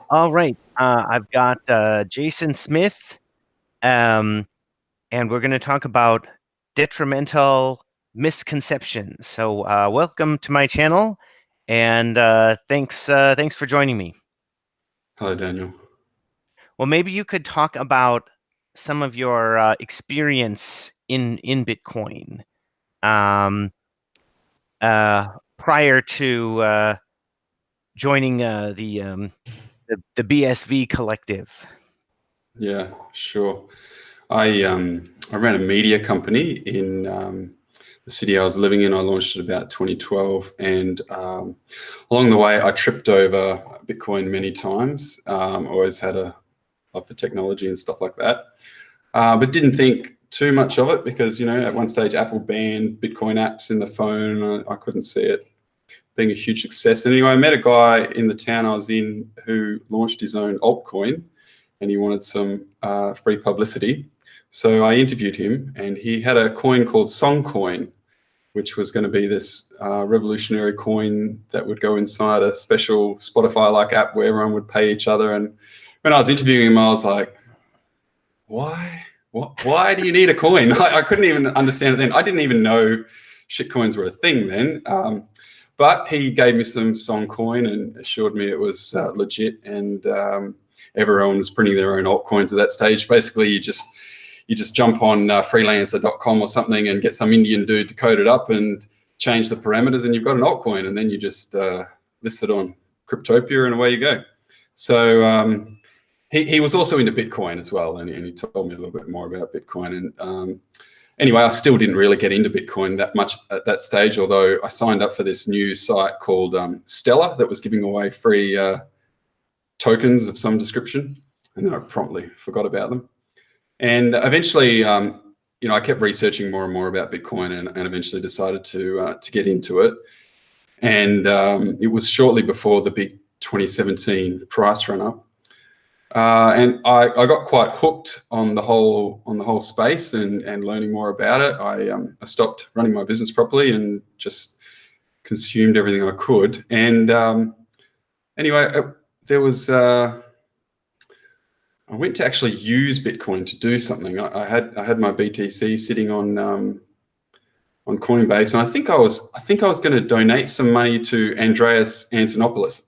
All right. I've got Jason Smith, um, and we're going to talk about detrimental misconceptions. So, welcome to my channel, and thanks for joining me. Hello, Daniel. Well, maybe you could talk about some of your experience in Bitcoin um, prior to joining the BSV collective. Yeah, sure. I ran a media company in the city I was living in. I launched it about 2012, and along the way, I tripped over Bitcoin many times. Always had a love for technology and stuff like that, but didn't think too much of it because at one stage Apple banned Bitcoin apps in the phone. And I couldn't see it being a huge success. And anyway, I met a guy in the town I was in who launched his own altcoin, and he wanted some free publicity. So I interviewed him, and he had a coin called Songcoin, which was going to be this revolutionary coin that would go inside a special Spotify-like app where everyone would pay each other. And when I was interviewing him, I was like, why? Why do you need a coin? I couldn't even understand it then. I didn't even know shitcoins were a thing then. But he gave me some Songcoin and assured me it was legit, and everyone was printing their own altcoins at that stage. Basically, you just jump on freelancer.com or something and get some Indian dude to code it up and change the parameters, and you've got an altcoin, and then you just list it on Cryptopia, and away you go. So he was also into Bitcoin as well, and he told me a little bit more about Bitcoin. And anyway, I still didn't really get into Bitcoin that much at that stage, although I signed up for this new site called Stellar that was giving away free tokens of some description, and then I promptly forgot about them. And eventually, I kept researching more and more about Bitcoin, and eventually decided to get into it. And it was shortly before the big 2017 price run up. And I got quite hooked on the whole space and learning more about it. I stopped running my business properly and just consumed everything I could. And anyway, there was I went to actually use Bitcoin to do something. I had my BTC sitting on Coinbase, and I think I was going to donate some money to Andreas Antonopoulos,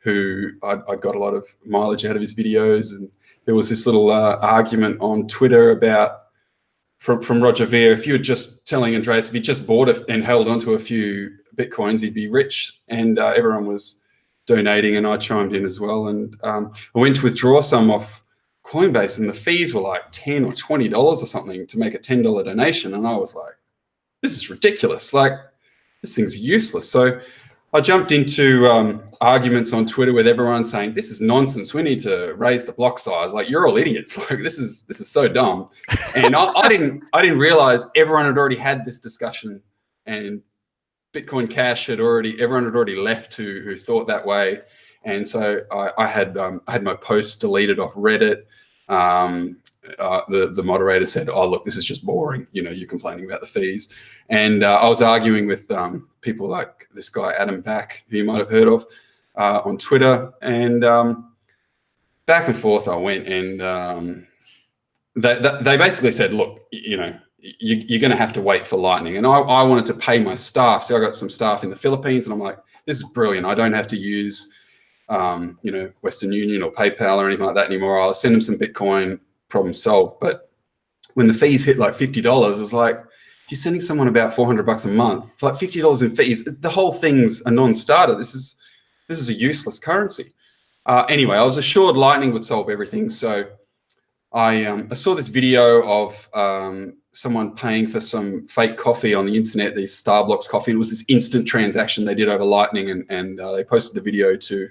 who I got a lot of mileage out of his videos. And there was this little argument on Twitter about from Roger Ver, if you were just telling Andreas if he just bought it and held onto a few Bitcoins, he'd be rich. And everyone was donating, and I chimed in as well. And I went to withdraw some off Coinbase, and the fees were like $10 or $20 or something to make a $10 donation. And I was like, this is ridiculous. Like, this thing's useless. So I jumped into arguments on Twitter with everyone saying, this is nonsense. We need to raise the block size. Like, you're all idiots. Like, this is so dumb. And I didn't realize everyone had already had this discussion, and Bitcoin Cash everyone had already left who thought that way. And so I had my posts deleted off Reddit. The moderator said, oh, look, this is just boring. You're complaining about the fees. And I was arguing with people like this guy, Adam Back, who you might have heard of, on Twitter. And back and forth I went, and they basically said, look, you're going to have to wait for Lightning. And I wanted to pay my staff. So I got some staff in the Philippines, and I'm like, this is brilliant. I don't have to use Western Union or PayPal or anything like that anymore. I'll send them some Bitcoin, problem solved. But when the fees hit like $50, it was like, you're sending someone about $400 a month, like $50 in fees. The whole thing's a non-starter. This is a useless currency. Anyway, I was assured Lightning would solve everything. So I saw this video of someone paying for some fake coffee on the internet, these Starbucks coffee. It was this instant transaction they did over Lightning, and they posted the video to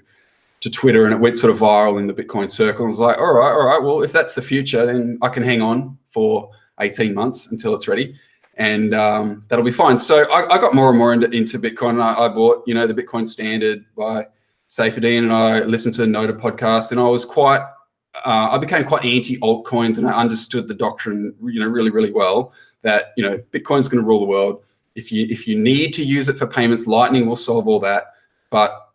Twitter, and it went sort of viral in the Bitcoin circle. I was like, all right, well, if that's the future, then I can hang on for 18 months until it's ready, and that'll be fine. So I got more and more into Bitcoin, and I bought, the Bitcoin Standard by Saifedean, and I listened to the Noda podcast, and I became quite anti altcoins, and I understood the doctrine, really, really well, that, Bitcoin's going to rule the world. If you need to use it for payments, Lightning will solve all that. But,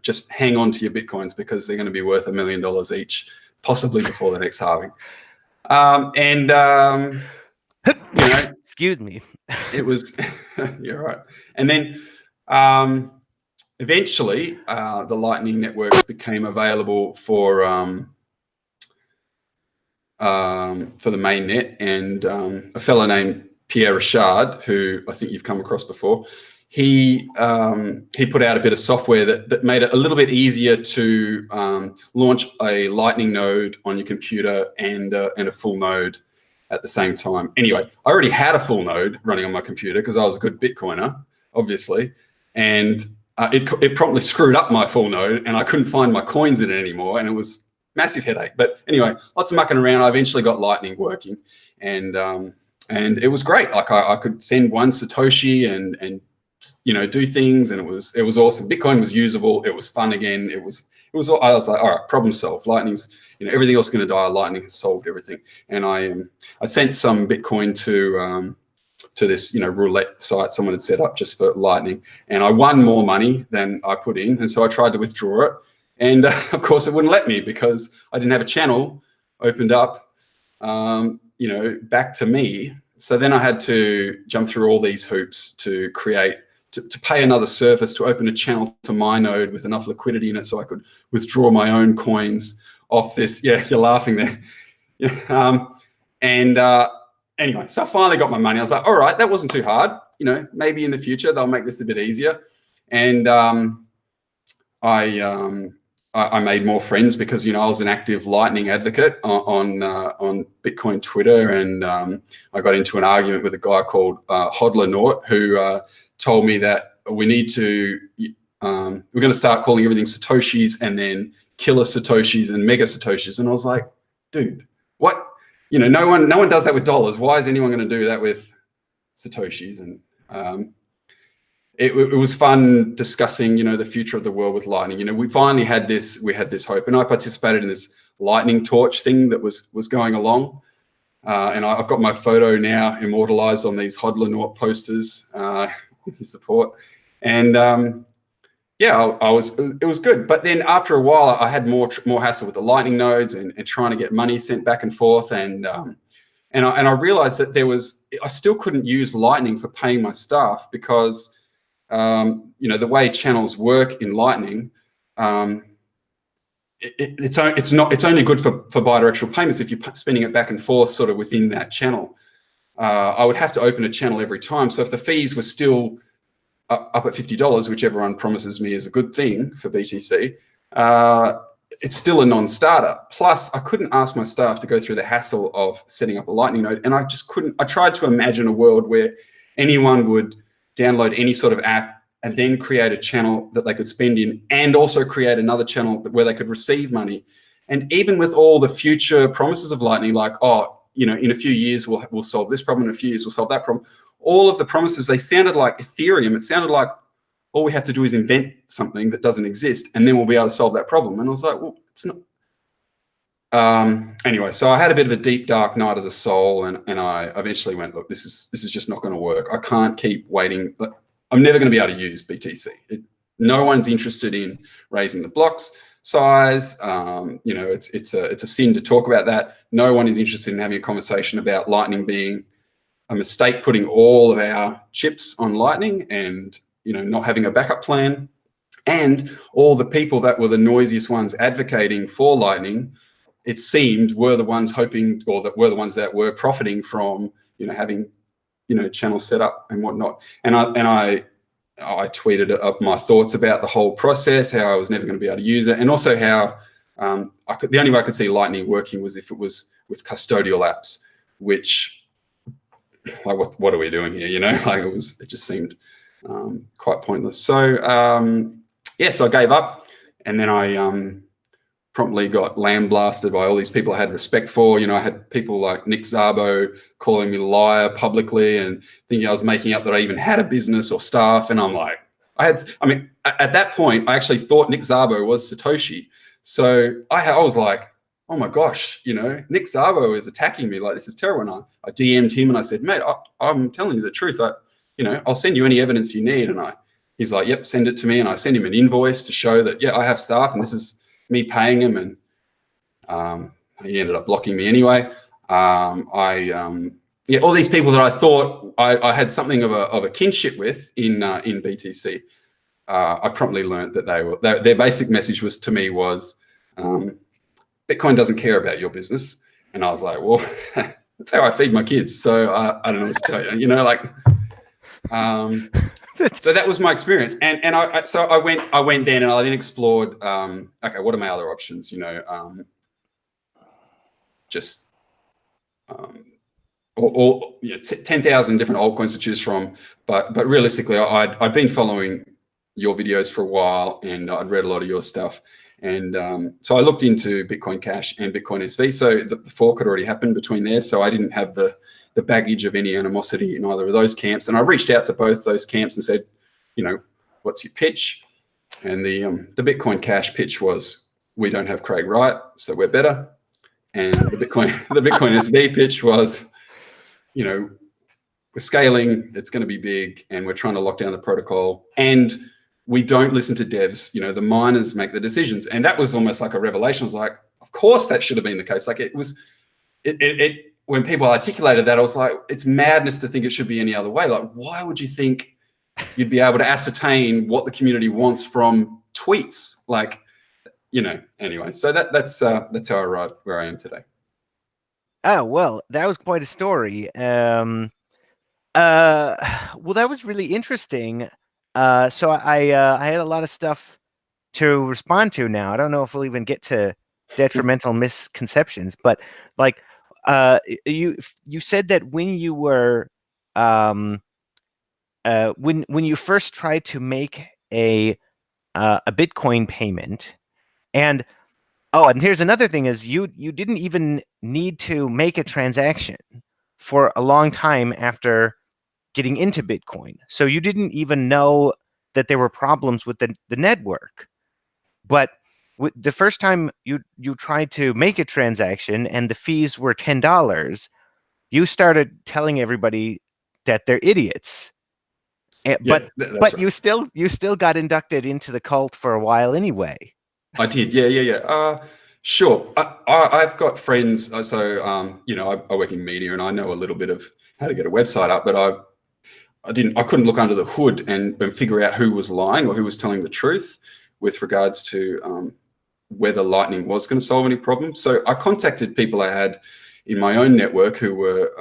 just hang on to your Bitcoins because they're going to be worth $1 million each, possibly before the next halving. Excuse me. It was, you're right. And then eventually the Lightning Network became available for the mainnet, and a fellow named Pierre Richard, who I think you've come across before, he put out a bit of software that made it a little bit easier to launch a Lightning node on your computer and a full node at the same time. Anyway, I already had a full node running on my computer because I was a good Bitcoiner, obviously, and it promptly screwed up my full node, and I couldn't find my coins in it anymore, and it was massive headache. But anyway, lots of mucking around. I eventually got Lightning working, and it was great. Like I could send one Satoshi and do things, and it was awesome. Bitcoin was usable. It was fun again. I was like, all right, problem solved. Lightning's, everything else is going to die. Lightning has solved everything. And I sent some Bitcoin to this roulette site someone had set up just for Lightning, and I won more money than I put in, and so I tried to withdraw it, and of course it wouldn't let me because I didn't have a channel opened up back to me. So then I had to jump through all these hoops to pay another service to open a channel to my node with enough liquidity in it so I could withdraw my own coins off this. Yeah, you're laughing there. Yeah. Anyway, so I finally got my money. I was like, all right, that wasn't too hard. Maybe in the future they'll make this a bit easier. And I made more friends because I was an active Lightning advocate on Bitcoin Twitter, and I got into an argument with a guy called Hodler Nort, who told me that we're going to start calling everything Satoshis, and then killer Satoshis and mega Satoshis. And I was like, dude, what? No one does that with dollars. Why is anyone going to do that with Satoshis? And it was fun discussing, the future of the world with Lightning. We finally had this hope, and I participated in this Lightning torch thing that was going along. And I've got my photo now immortalized on these Hodler Nort posters, with his support. And it was good. But then after a while, I had more hassle with the Lightning nodes and trying to get money sent back and forth. And I realized that I still couldn't use Lightning for paying my staff because, the way channels work in Lightning, it's only good for bidirectional payments if you're spending it back and forth sort of within that channel. I would have to open a channel every time. So if the fees were still up at $50, which everyone promises me is a good thing for BTC, it's still a non-starter. Plus, I couldn't ask my staff to go through the hassle of setting up a Lightning node, and I just couldn't. I tried to imagine a world where anyone would download any sort of app and then create a channel that they could spend in, and also create another channel where they could receive money. And even with all the future promises of Lightning, like, in a few years we'll solve this problem, in a few years we'll solve that problem, all of the promises, they sounded like Ethereum. It sounded like all we have to do is invent something that doesn't exist, and then we'll be able to solve that problem. And I was like, well, it's not. Anyway, so I had a bit of a deep, dark night of the soul, and I eventually went, look, this is just not going to work. I can't keep waiting. I'm never going to be able to use BTC. No one's interested in raising the blocks size. It's a sin to talk about that. No one is interested in having a conversation about Lightning being a mistake, putting all of our chips on Lightning, and not having a backup plan. And all the people that were the noisiest ones advocating for Lightning, it seemed, were the ones hoping, or that were the ones that were profiting from having channels set up and whatnot. And I tweeted up my thoughts about the whole process, how I was never going to be able to use it, and also how the only way I could see Lightning working was if it was with custodial apps, which, like, what are we doing here? It just seemed quite pointless. So so I gave up, and then I promptly got lambasted by all these people I had respect for. I had people like Nick Szabo calling me a liar publicly and thinking I was making up that I even had a business or staff. And I'm like, at that point, I actually thought Nick Szabo was Satoshi. So I was like, oh my gosh, Nick Szabo is attacking me. Like, this is terrible. And I DM'd him and I said, mate, I'm telling you the truth. I'll send you any evidence you need. And he's like, yep, send it to me. And I send him an invoice to show that, yeah, I have staff and this is me paying him. And he ended up blocking me anyway. Yeah, all these people that I thought I had something of a kinship with in BTC, I promptly learned that their basic message was to me was, Bitcoin doesn't care about your business. And I was like, well, that's how I feed my kids. So I don't know what to tell you, like, so that was my experience. And so I went then and I then explored, okay, what are my other options? Just, or 10,000 different altcoins to choose from. But realistically, I'd been following your videos for a while and I'd read a lot of your stuff. And so I looked into Bitcoin Cash and Bitcoin SV. So the fork had already happened between there. So I didn't have the baggage of any animosity in either of those camps. And I reached out to both those camps and said, what's your pitch? And the Bitcoin Cash pitch was, we don't have Craig Wright, so we're better. And the Bitcoin SV pitch was, we're scaling, it's going to be big, and we're trying to lock down the protocol. And we don't listen to devs, the miners make the decisions. And that was almost like a revelation. I was like, of course that should have been the case. Like when people articulated that, I was like, it's madness to think it should be any other way. Like, why would you think you'd be able to ascertain what the community wants from tweets? Like, anyway, so that's how I arrived where I am today. Oh, well, that was quite a story. Well, that was really interesting. So I had a lot of stuff to respond to now. I don't know if we'll even get to detrimental misconceptions, but like, you said that when you were, when you first tried to make a Bitcoin payment, and here's another thing is you didn't even need to make a transaction for a long time after getting into Bitcoin. So you didn't even know that there were problems with the network. But the first time you tried to make a transaction and the fees were $10, you started telling everybody that they're idiots. But right. You still got inducted into the cult for a while anyway. I did, yeah. Sure. I've got friends. So I work in media and I know a little bit of how to get a website up, but I couldn't look under the hood and figure out who was lying or who was telling the truth with regards to whether Lightning was going to solve any problems. So I contacted people I had in my own network who were,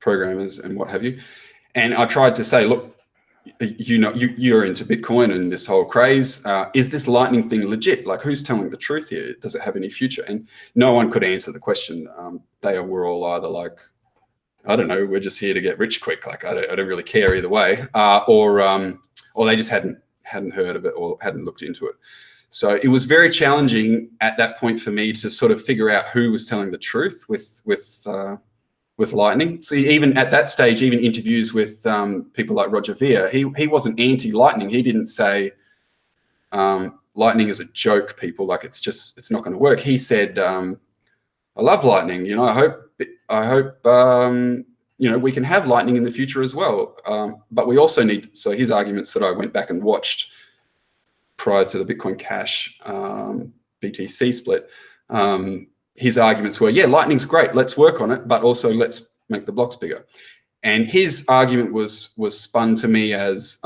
programmers and what have you. And I tried to say, look, you're into Bitcoin and this whole craze. Is this Lightning thing legit? Like, who's telling the truth here? Does it have any future? And no one could answer the question. They were all either like, I don't know, we're just here to get rich quick. Like, I don't really care either way. Or they just hadn't heard of it or hadn't looked into it. So it was very challenging at that point for me to sort of figure out who was telling the truth with Lightning. So even at that stage, even interviews with people like Roger Ver, he wasn't anti-Lightning. He didn't say Lightning is a joke, people, like it's not going to work. He said, I love Lightning. I hope we can have Lightning in the future as well. But we also need. So his arguments that I went back and watched prior to the Bitcoin Cash BTC split. His arguments were, yeah, Lightning's great, let's work on it, but also let's make the blocks bigger. And his argument was spun to me as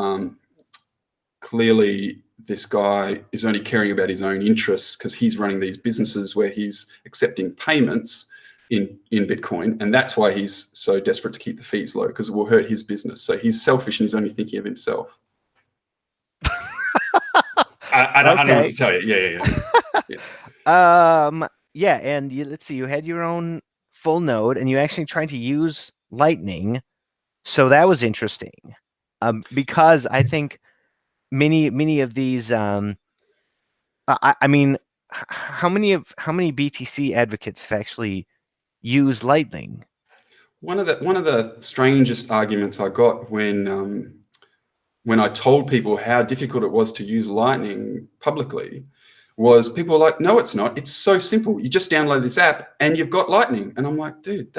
clearly this guy is only caring about his own interests because he's running these businesses where he's accepting payments in Bitcoin, and that's why he's so desperate to keep the fees low, because it will hurt his business. So he's selfish and he's only thinking of himself. I don't know what to tell you. Yeah. Yeah, and let's see, you had your own full node, and you actually tried to use Lightning, so that was interesting. Because I think many of these, I mean, how many BTC advocates have actually used Lightning? One of the strangest arguments I got when I told people how difficult it was to use Lightning publicly was people were like, no, it's not. It's so simple. You just download this app and you've got Lightning. And I'm like, dude,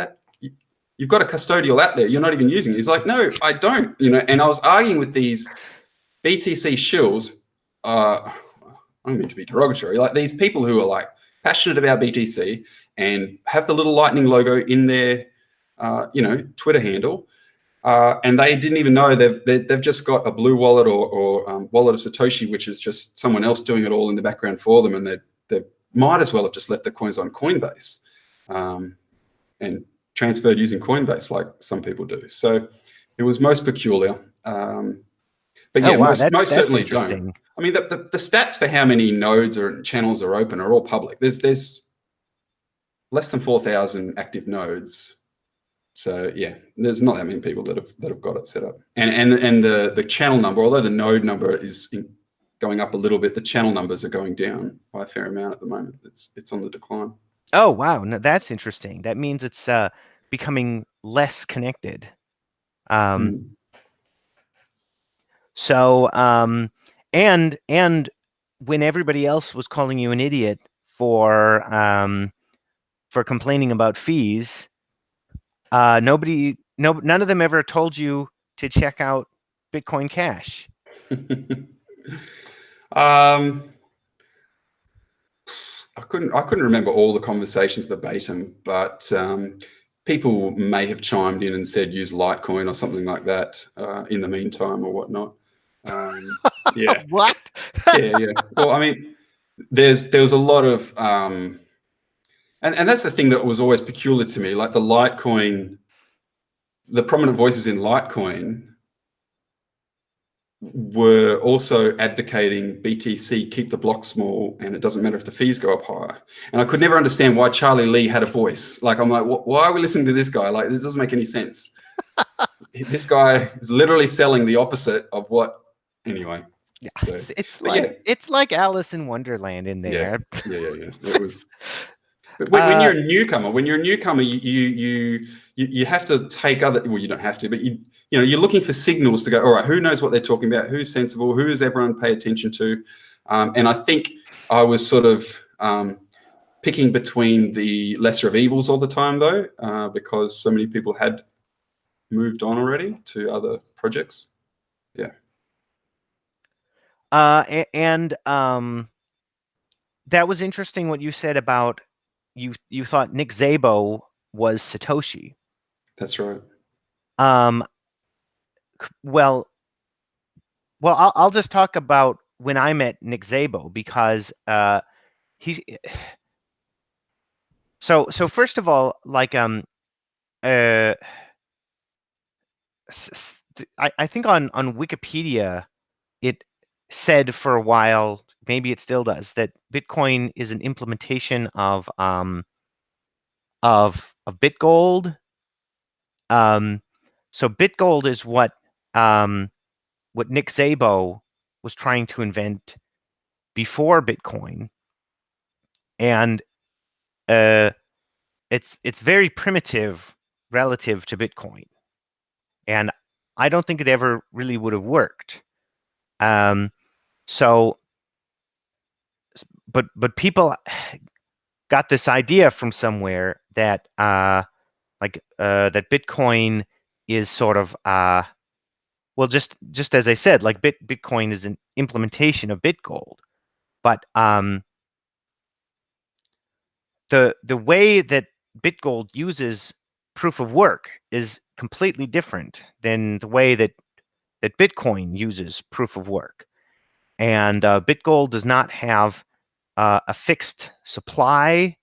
you've got a custodial app there. You're not even using it. He's like, no, I don't. And I was arguing with these BTC shills. I don't mean to be derogatory. Like these people who are like passionate about BTC and have the little lightning logo in their, Twitter handle. And they didn't even know they've just got a blue wallet or wallet of Satoshi, which is just someone else doing it all in the background for them. And they might as well have just left their coins on Coinbase and transferred using Coinbase like some people do. So it was most peculiar. But Oh yeah, wow, most that's certainly don't. interesting. I mean, the stats for how many nodes or channels are open are all public. There's less than 4,000 active nodes. So yeah, there's not that many people that have got it set up. And the channel number, although the node number is going up a little bit, the channel numbers are going down by a fair amount at the moment. It's on the decline. Oh wow, no, that's interesting. That means it's becoming less connected. Um, Mm. so and when everybody else was calling you an idiot for complaining about fees, none of them ever told you to check out Bitcoin Cash. um, I couldn't remember all the conversations verbatim, but people may have chimed in and said use Litecoin or something like that in the meantime or whatnot. Yeah, What? yeah. Well, I mean, there was a lot of, and that's the thing that was always peculiar to me. Like the prominent voices in Litecoin were also advocating BTC keep the block small and it doesn't matter if the fees go up higher. And I could never understand why Charlie Lee had a voice. Like, I'm like, why are we listening to this guy? Like, this doesn't make any sense. This guy is literally selling the opposite of what. Anyway, Yeah, so it's like Alice in Wonderland in yeah, there. yeah. It was. But when Uh, you're a newcomer, you have to take other. Well, you don't have to, but you're looking for signals to go. All right, who knows what they're talking about? Who's sensible? Who does everyone pay attention to? And I think I was sort of picking between the lesser of evils all the time, though, because so many people had moved on already to other projects. Yeah, and that was interesting what you said about you thought Nick Szabo was Satoshi. that's right. Um, well, I'll just talk about when I met Nick Szabo because he. So first of all, like uh, I think on Wikipedia it said for a while, maybe it still does, that Bitcoin is an implementation of BitGold. So BitGold is what Nick Szabo was trying to invent before Bitcoin, and it's very primitive relative to Bitcoin, and I don't think it ever really would have worked. So, but people got this idea from somewhere that that Bitcoin is sort of well, just as I said, like Bitcoin is an implementation of BitGold, but the way that BitGold uses proof of work is completely different than the way that Bitcoin uses proof of work. And BitGold does not have a fixed supply,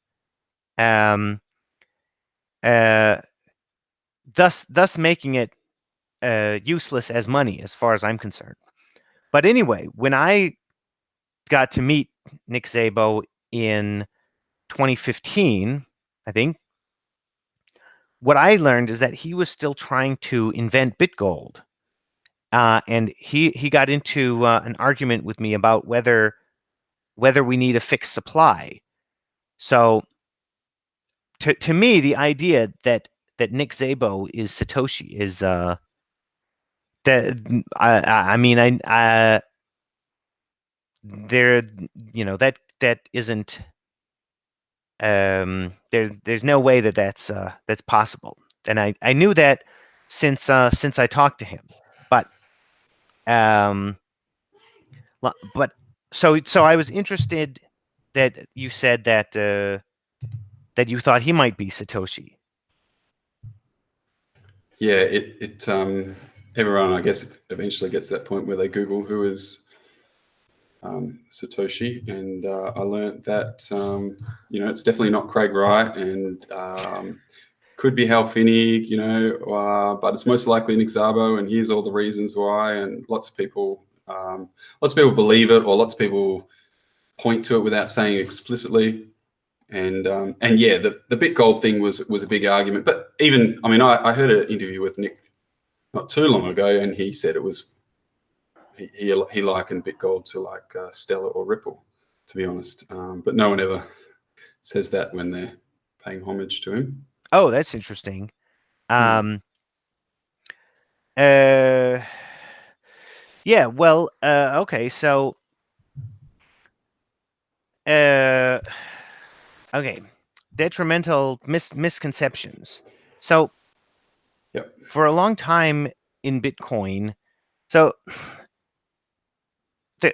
um, uh, thus making it useless as money, as far as I'm concerned. But anyway, when I got to meet Nick Szabo in 2015, I think, what I learned is that he was still trying to invent BitGold. And he got into an argument with me about whether we need a fixed supply. So to me, the idea that Nick Szabo is Satoshi is that I mean there that isn't there's no way that that's possible. and I knew that since I talked to him, but um, but so I was interested that you said that you thought he might be Satoshi. Yeah, everyone, I guess, eventually gets to that point where they Google who is Satoshi, and I learned that it's definitely not Craig Wright, and could be Hal Finney, but it's most likely Nick Szabo, and here's all the reasons why. And lots of people believe it, or lots of people point to it without saying it explicitly. And yeah, the Bitgold thing was a big argument. But even, I mean, I heard an interview with Nick not too long ago, and he said it was he likened Bitgold to like Stellar or Ripple, to be honest. But no one ever says that when they're paying homage to him. Oh, that's interesting. Hmm. Um, uh, yeah. Well, okay. So, uh, okay. Detrimental misconceptions. So, Yep. for a long time in Bitcoin, so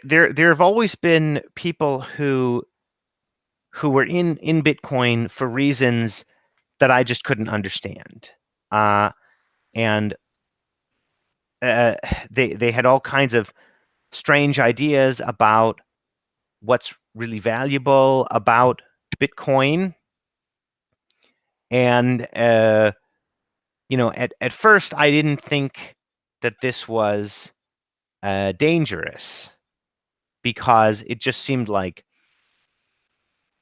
there have always been people who were in Bitcoin for reasons that I just couldn't understand. And uh, they had all kinds of strange ideas about what's really valuable about Bitcoin. And at first I didn't think that this was dangerous because it just seemed like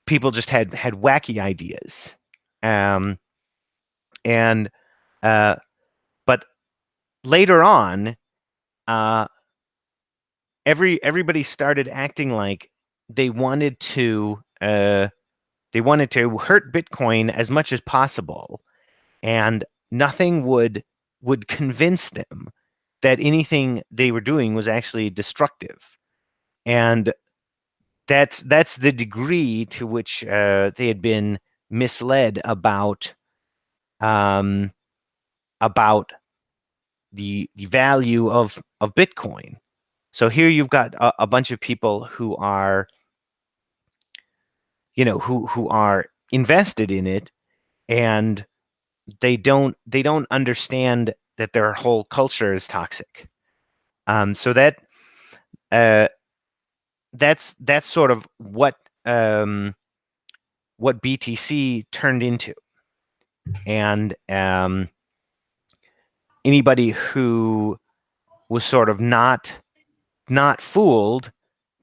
people just had wacky ideas. Um, and but later on, uh, everybody started acting like they wanted to uh, they wanted to hurt Bitcoin as much as possible, and nothing would convince them that anything they were doing was actually destructive. And that's the degree to which they had been misled um, about the value of Bitcoin. So here you've got a bunch of people who are who are invested in it, and they don't understand that their whole culture is toxic. So uh, that's sort of what BTC turned into. And anybody who was sort of not fooled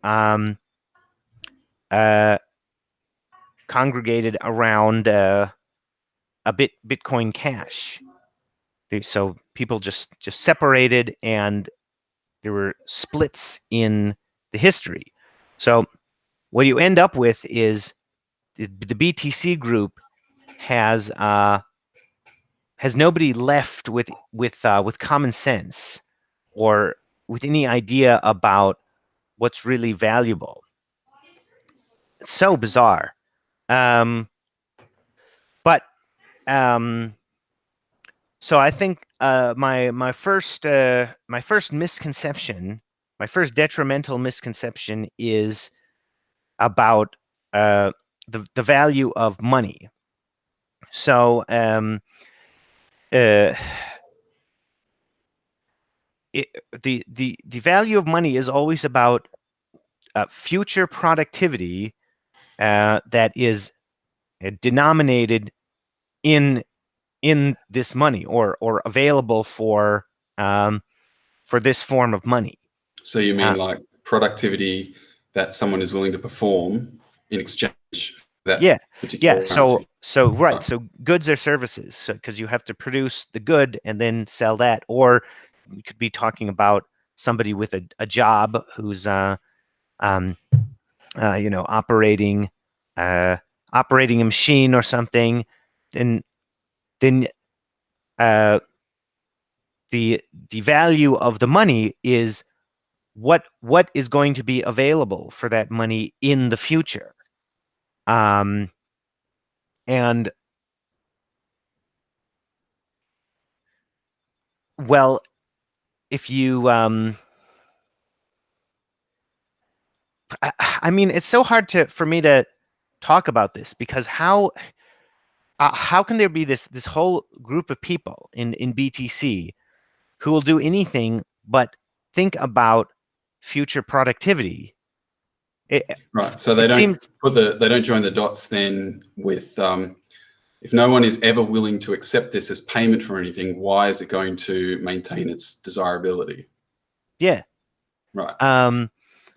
um, uh, congregated around Bitcoin Cash. So people just separated, and there were splits in the history. So what you end up with is the BTC group has nobody left with common sense or with any idea about what's really valuable. It's so bizarre. Um, but um, so I think my first misconception, my first detrimental misconception is about uh, the value of money. So uh, the value of money is always about future productivity that is denominated in this money, or available um, for this form of money. So you mean Uh, like productivity that someone is willing to perform in exchange for yeah, that yeah. particular So currency? right. Right. So goods or services, because you have to produce the good and then sell that. Or we could be talking about somebody with a job who's um, operating uh, operating a machine or something. Then uh, the the value of the money is what is going to be available for that money in the future. Um, and Well, if you, I mean, it's so hard for me to talk about this because how can there be this whole group of people in BTC who will do anything but think about future productivity? It Right. So it seems, they don't join the dots then with if no one is ever willing to accept this as payment for anything, why is it going to maintain its desirability? yeah. Right. Um,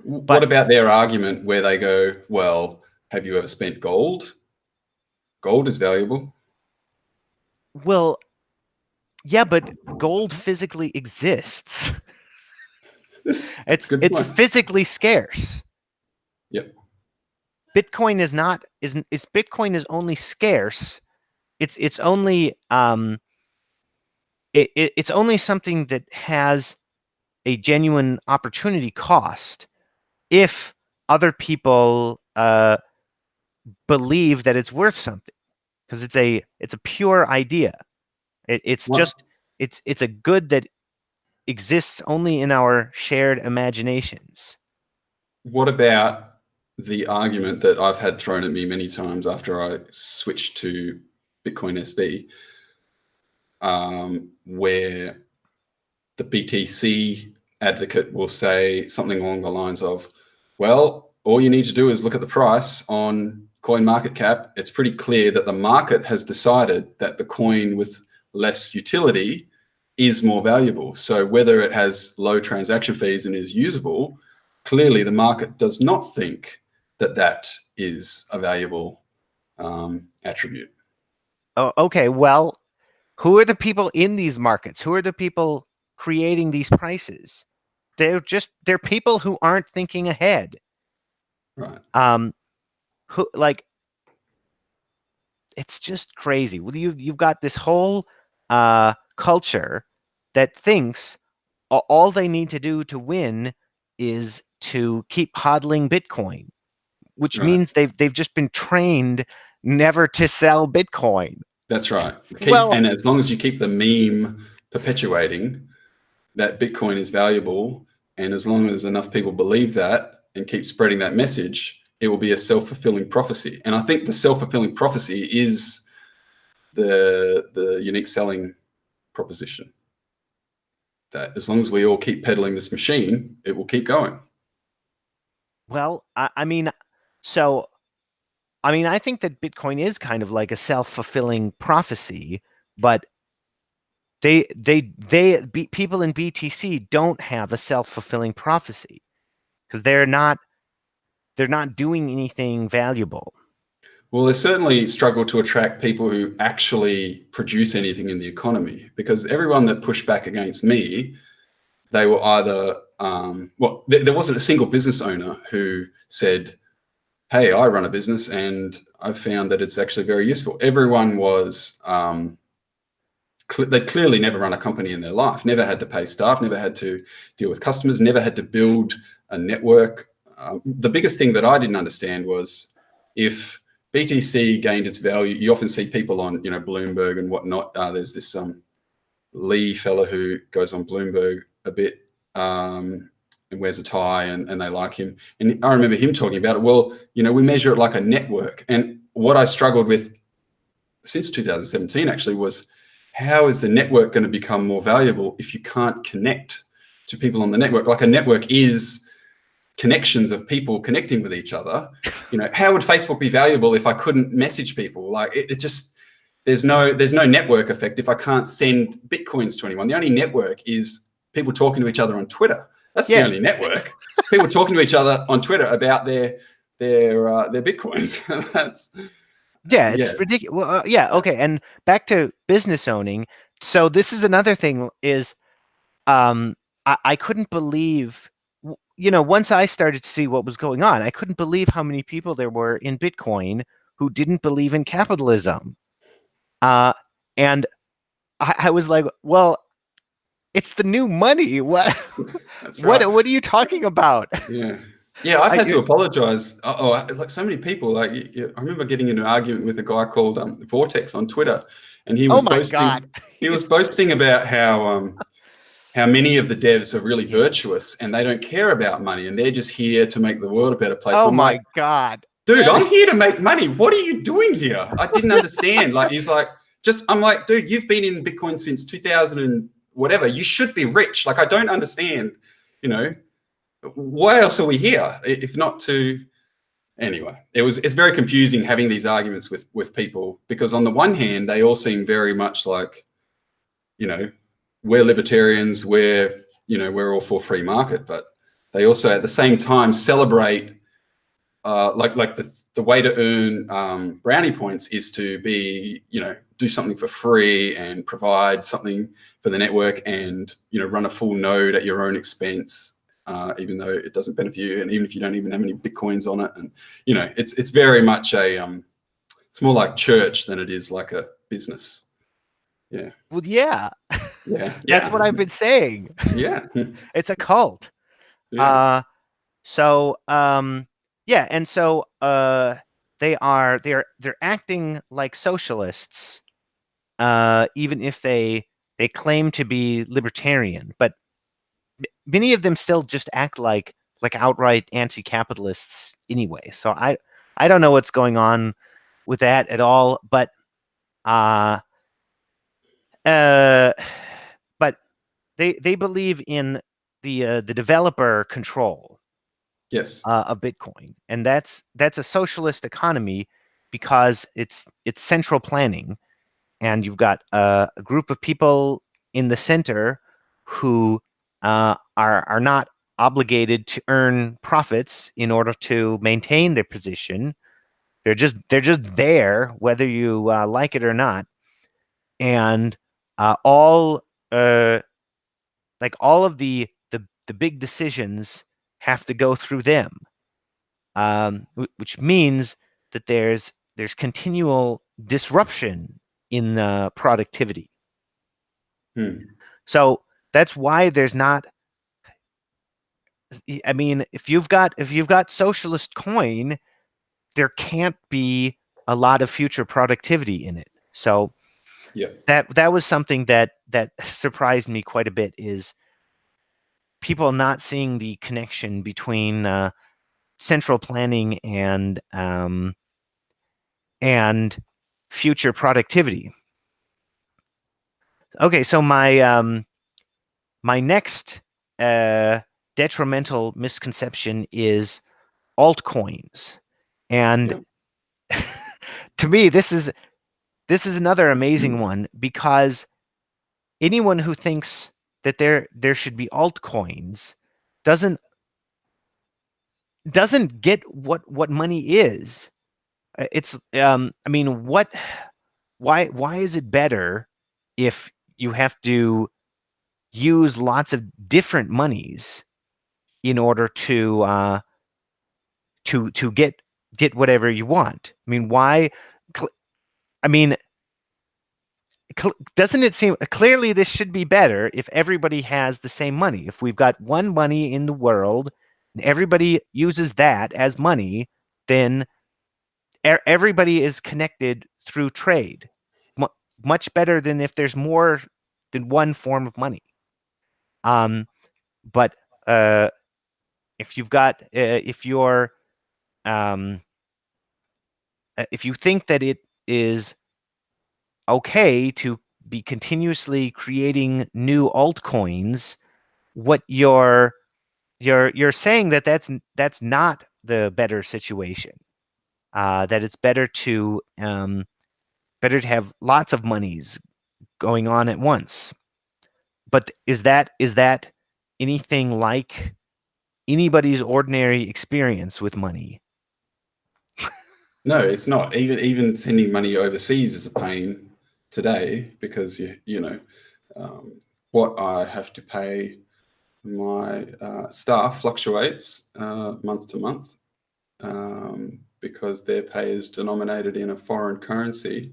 What but about their argument where they go, well, have you ever spent gold? Gold is valuable. well, yeah, but gold physically exists. That's a good It's point. physically scarce. Yep. Bitcoin is not is Bitcoin is only scarce. It's only it's only something that has a genuine opportunity cost if other people believe that it's worth something because it's a pure idea. It's What just it's a good that exists only in our shared imaginations. what about the argument that I've had thrown at me many times after I switched to Bitcoin SB, where the BTC advocate will say something along the lines of, well, all you need to do is look at the price on CoinMarketCap. It's pretty clear that the market has decided that the coin with less utility is more valuable. So whether it has low transaction fees and is usable, clearly the market does not think that that is a valuable attribute. Oh, okay. Well, who are the people in these markets? Who are the people creating these prices? They're people who aren't thinking ahead. Right. Um, who like it's just crazy. Well, you've got this whole culture that thinks all they need to do to win is to keep hodling Bitcoin, which Right. means they've just been trained never to sell Bitcoin. That's right. Well, And as long as you keep the meme perpetuating that Bitcoin is valuable, and as long as enough people believe that and keep spreading that message, it will be a self-fulfilling prophecy. And I think the self-fulfilling prophecy is the unique selling proposition. That as long as we all keep peddling this machine, it will keep going. well, I mean, so I mean, I think that Bitcoin is kind of like a self-fulfilling prophecy, but people in BTC don't have a self-fulfilling prophecy because they're not doing anything valuable. Well, they certainly struggle to attract people who actually produce anything in the economy, because everyone that pushed back against me, they were either well, there wasn't a single business owner who said, hey, I run a business and I've found that it's actually very useful. Everyone was they'd clearly never run a company in their life, never had to pay staff, never had to deal with customers, never had to build a network. The biggest thing that I didn't understand was, if BTC gained its value, you often see people on Bloomberg and whatnot. There's this Lee fella who goes on Bloomberg a bit and wears a tie, and they like him. And I remember him talking about it. Well, we measure it like a network. And what I struggled with since 2017 actually was, how is the network going to become more valuable if you can't connect to people on the network? Like, a network is connections of people connecting with each other. How would Facebook be valuable if I couldn't message people? Like, it just, there's no network effect if I can't send Bitcoins to anyone. The only network is people talking to each other on Twitter. That's the Yeah, only network. People talking to each other on Twitter about their Bitcoins. That's, yeah, yeah. it's ridiculous. Well, yeah, okay. And back to business owning. So this is another thing is I couldn't believe once I started to see what was going on, I couldn't believe how many people there were in Bitcoin who didn't believe in capitalism. And I was like, well, it's the new money. What That's right. what are you talking about? Yeah. Yeah, I've had I to apologize. Like, so many people, like, I remember getting into an argument with a guy called Vortex on Twitter, and he Oh was my God. boasting. He was It's boasting about how many of the devs are really virtuous and they don't care about money and they're just here to make the world a better place. oh And I'm like, my God. dude, That I'm here to make money. What are you doing here? I didn't understand. Like, he's like, I'm like, dude, you've been in Bitcoin since 2000 and whatever. You should be rich. Like, I don't understand, you know, why else are we here if not to, anyway, it's very confusing having these arguments with people, because on the one hand, they all seem very much like, you know, we're libertarians, we're all for free market, but they also at the same time celebrate like the way to earn brownie points is to be, do something for free and provide something for the network and, run a full node at your own expense, even though it doesn't benefit you. And even if you don't even have any Bitcoins on it. And, it's very much it's more like church than it is like a business. Yeah. well, yeah. Yeah. That's what Yeah. I've been saying. Yeah. It's a cult. Yeah. Uh so yeah, and so they're acting like socialists, even if they claim to be libertarian, but many of them still just act like outright anti-capitalists anyway. So I don't know what's going on with that at all, uh uh but they believe in the developer control Yes. of Bitcoin, and that's a socialist economy because it's central planning, and you've got a group of people in the center who are not obligated to earn profits in order to maintain their position. They're just there whether you like it or not, and all all of the big decisions have to go through them, which means that there's continual disruption in productivity. Hmm. So that's why there's not. I mean, if you've got socialist coin, there can't be a lot of future productivity in it. So Yeah. that was something that surprised me quite a bit, is people not seeing the connection between central planning and future productivity. Okay, so my next uh, detrimental misconception is altcoins, and Yeah. to me, this is another amazing one, because anyone who thinks that there should be altcoins doesn't doesn't get what money is. It's I mean, why is it better if you have to use lots of different monies in order to get whatever you want? I mean, why? I mean, doesn't it seem clearly this should be better if everybody has the same money? If we've got one money in the world and everybody uses that as money, then everybody is connected through trade. Much better than if there's more than one form of money. Um, but if you've got um, if you think that it is okay to be continuously creating new altcoins, what you're saying that's not the better situation. That it's better to have lots of monies going on at once. But is that anything like anybody's ordinary experience with money? No, it's not. Even sending money overseas is a pain today, because um, what I have to pay my staff fluctuates month to month, because their pay is denominated in a foreign currency.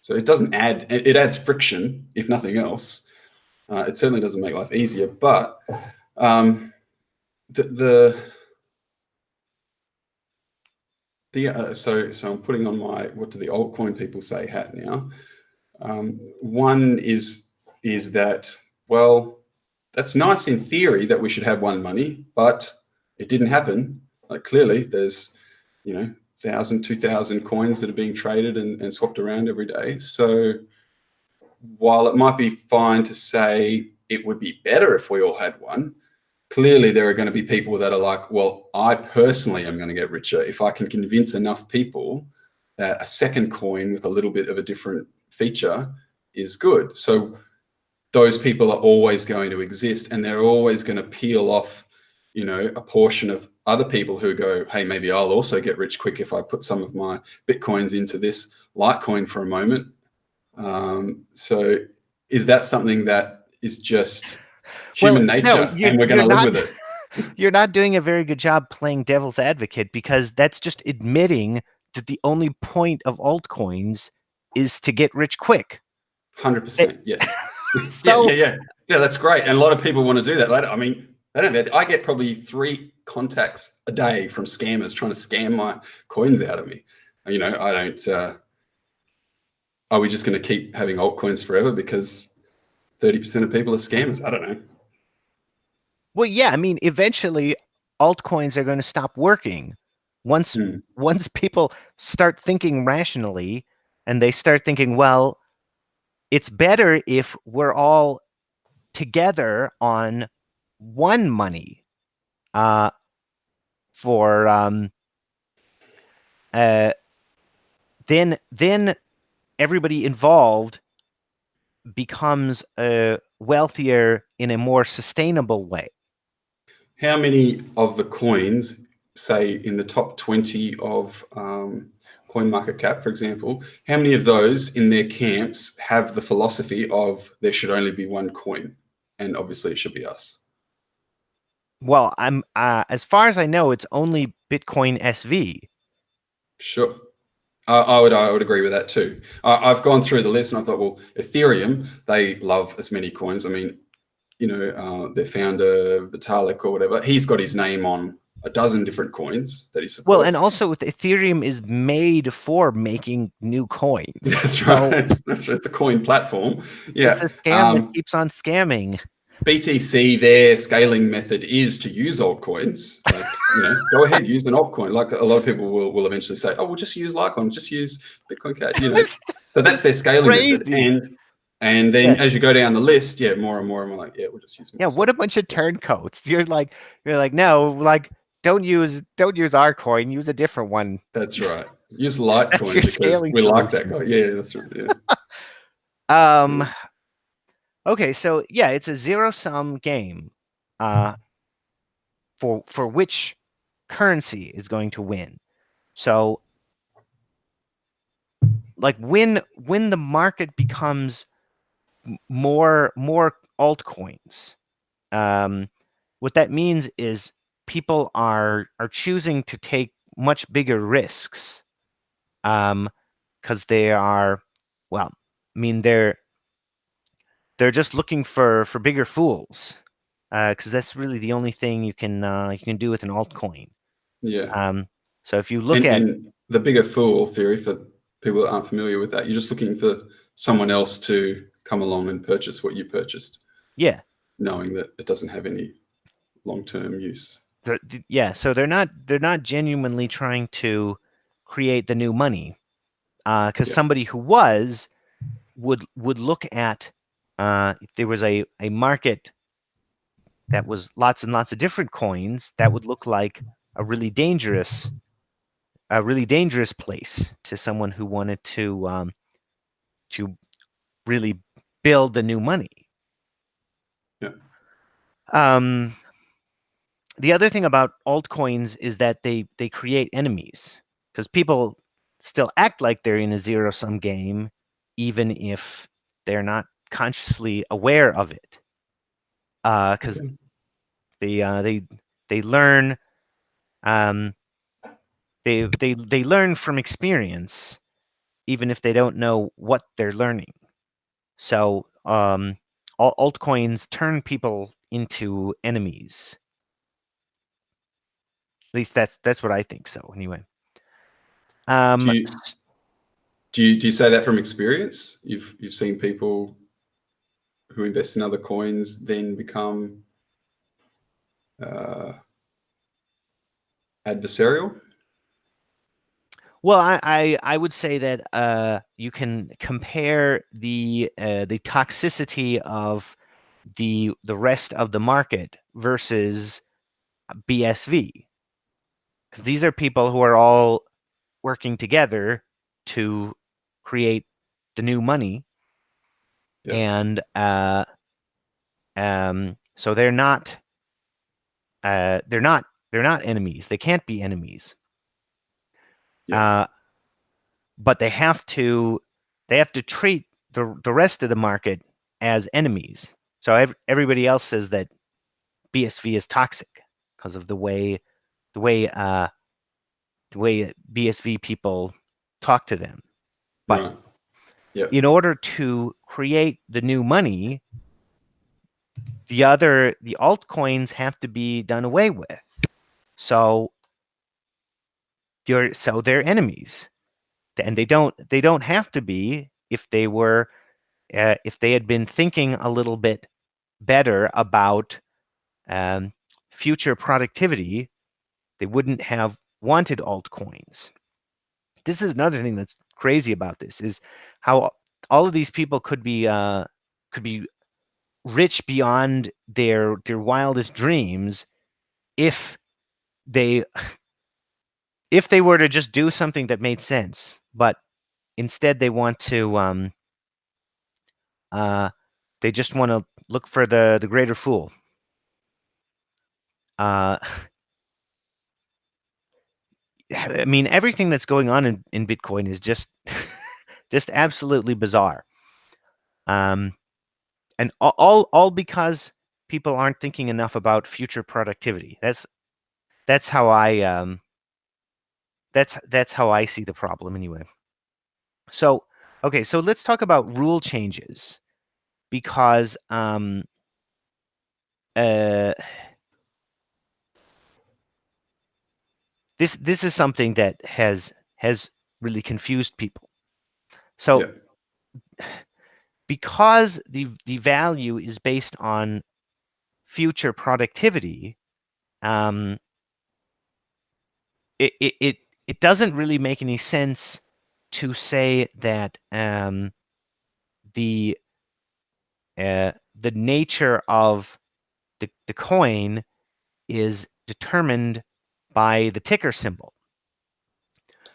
So it doesn't add. It adds friction, if nothing else. It certainly doesn't make life easier. But um, the so I'm putting on my what do the altcoin people say hat now. One is that, well, that's nice in theory that we should have one money, but it didn't happen. Like clearly, there's 1,000, 2,000 coins that are being traded and swapped around every day. So while it might be fine to say it would be better if we all had one, clearly there are going to be people that are like, well, I personally am going to get richer if I can convince enough people that a second coin with a little bit of a different feature is good. So those people are always going to exist, and they're always going to peel off, a portion of other people who go, hey, maybe I'll also get rich quick if I put some of my Bitcoins into this Litecoin for a moment. So is that something that is just Well, human no, nature and we're going to live with it? you're not doing a very good job playing devil's advocate, because that's just admitting that the only point of altcoins is to get rich quick. 100%. Yes. Yeah, So, yeah, yeah. Yeah, that's great. And a lot of people want to do that. I mean, they don't have, I get probably 3 contacts a day from scammers trying to scam my coins out of me. I don't, are we just going to keep having altcoins forever because 30% of people are scammers? I don't know. well, yeah, I mean, eventually altcoins are going to stop working once Hmm. once people start thinking rationally, and they start thinking, well, it's better if we're all together on one money, uh, for uh, then everybody involved becomes wealthier in a more sustainable way. How many of the coins, say in the top 20 of coin market cap, for example, how many of those in their camps have the philosophy of there should only be one coin? And obviously it should be us. Well, I'm as far as I know, it's only Bitcoin SV. Sure. I would agree with that too. I've gone through the list and I thought, well, Ethereum, they love as many coins. I mean, their founder, Vitalik or whatever, he's got his name on a dozen different coins that he Well, and supports. also with Ethereum is made for making new coins. That's right. So It's a coin platform. it's Yeah. a scam that keeps on scamming. BTC, their scaling method is to use altcoins. Like, go ahead, use an altcoin. Like a lot of people will eventually say, oh, we'll just use Litecoin, just use Bitcoin Cash. So that's It's their scaling method. crazy. And then Yeah. as you go down the list, yeah, more and more, and we're like, yeah, we'll just use Yeah, more. what So a bunch of turncoats. You're like, no, like don't use our coin, use a different one. that's right. Use That's your Litecoin because scaling we like that solution. guy. Yeah, that's right. Yeah. Um, okay, so yeah, it's a zero-sum game, uh, for which currency is going to win. So, like, when the market becomes more altcoins, um, what that means is people are choosing to take much bigger risks, because they are, well, I mean, they're just looking for bigger fools, because that's really the only thing you can do with an altcoin. Yeah. Um, so if you look And at, and the bigger fool theory, for people that aren't familiar with that, you're just looking for someone else to come along and purchase what you purchased, yeah, knowing that it doesn't have any long-term use. yeah, so they're not genuinely trying to create the new money, because Yeah. somebody who would look at, if there was a market that was lots and lots of different coins, that would look like a really dangerous a really dangerous place to someone who wanted to really build the new money. Yeah. Um, the other thing about altcoins is that they create enemies, because people still act like they're in a zero-sum game, even if they're not consciously aware of it. Because Okay. they learn, um, they learn from experience, even if they don't know what they're learning. So, altcoins turn people into enemies. At least that's what I think. So anyway, Do um, you Do you say that from experience? You've seen people who invest in other coins then become uh, adversarial? Well, I would say that you can compare the toxicity of the rest of the market versus BSV, because these are people who are all working together to create the new money, Yep. and so they're not they're not enemies. They can't be enemies. Yep. Uh, but they have to treat the rest of the market as enemies. So everybody else says that BSV is toxic because of the way uh, the way BSV people talk to them. But Right. Yep. in order to create the new money, the altcoins have to be done away with. So they're enemies, and they don't have to be if they had been thinking a little bit better about um, future productivity, they wouldn't have wanted altcoins. This is another thing that's crazy about this is how all of these people could be rich beyond their wildest dreams if they if they were to just do something that made sense. But instead, uh, they just want to look for the greater fool. Uh, I mean, everything that's going on in Bitcoin is just just absolutely bizarre. Um, and all because people aren't thinking enough about future productivity. That's how that's how I see the problem anyway. So okay, so let's talk about rule changes because uh, this is something that has really confused people. So Yep. because the value is based on future productivity, um, it, it it it doesn't really make any sense to say that the the nature of the coin is determined by the ticker symbol.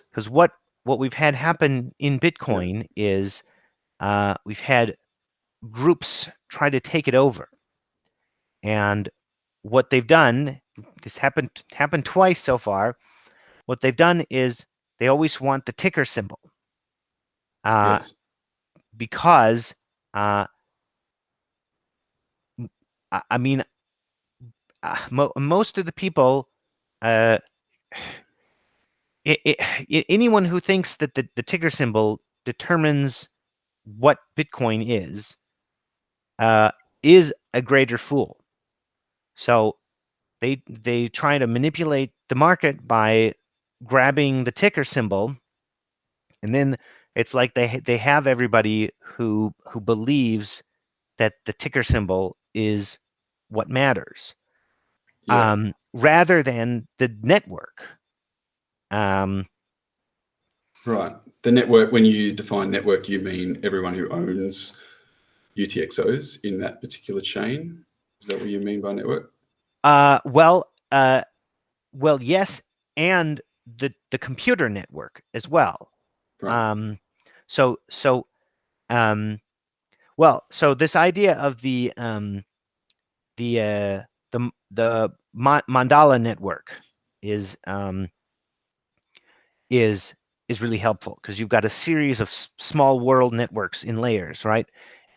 Because what we've had happen in Yep. Bitcoin is we've had groups try to take it over, and what they've done, this happened twice so far. What they've done is they always want the ticker symbol, uh, Yes. because I mean most of the people, uh, anyone who thinks that the ticker symbol determines what Bitcoin uh, is a greater fool. So they try to manipulate the market by grabbing the ticker symbol, and then it's like they have everybody who believes that the ticker symbol is what matters, Yep. rather than the network. Um, Right. The network, when you define network, you mean everyone who owns UTXOs in that particular chain? Is that what you mean by network? uh, well, uh, well, yes, and the computer network as well. Right. Um, so um, well, so this idea of the mandala network is um, is is really helpful because you've got a series of small world networks in layers, right?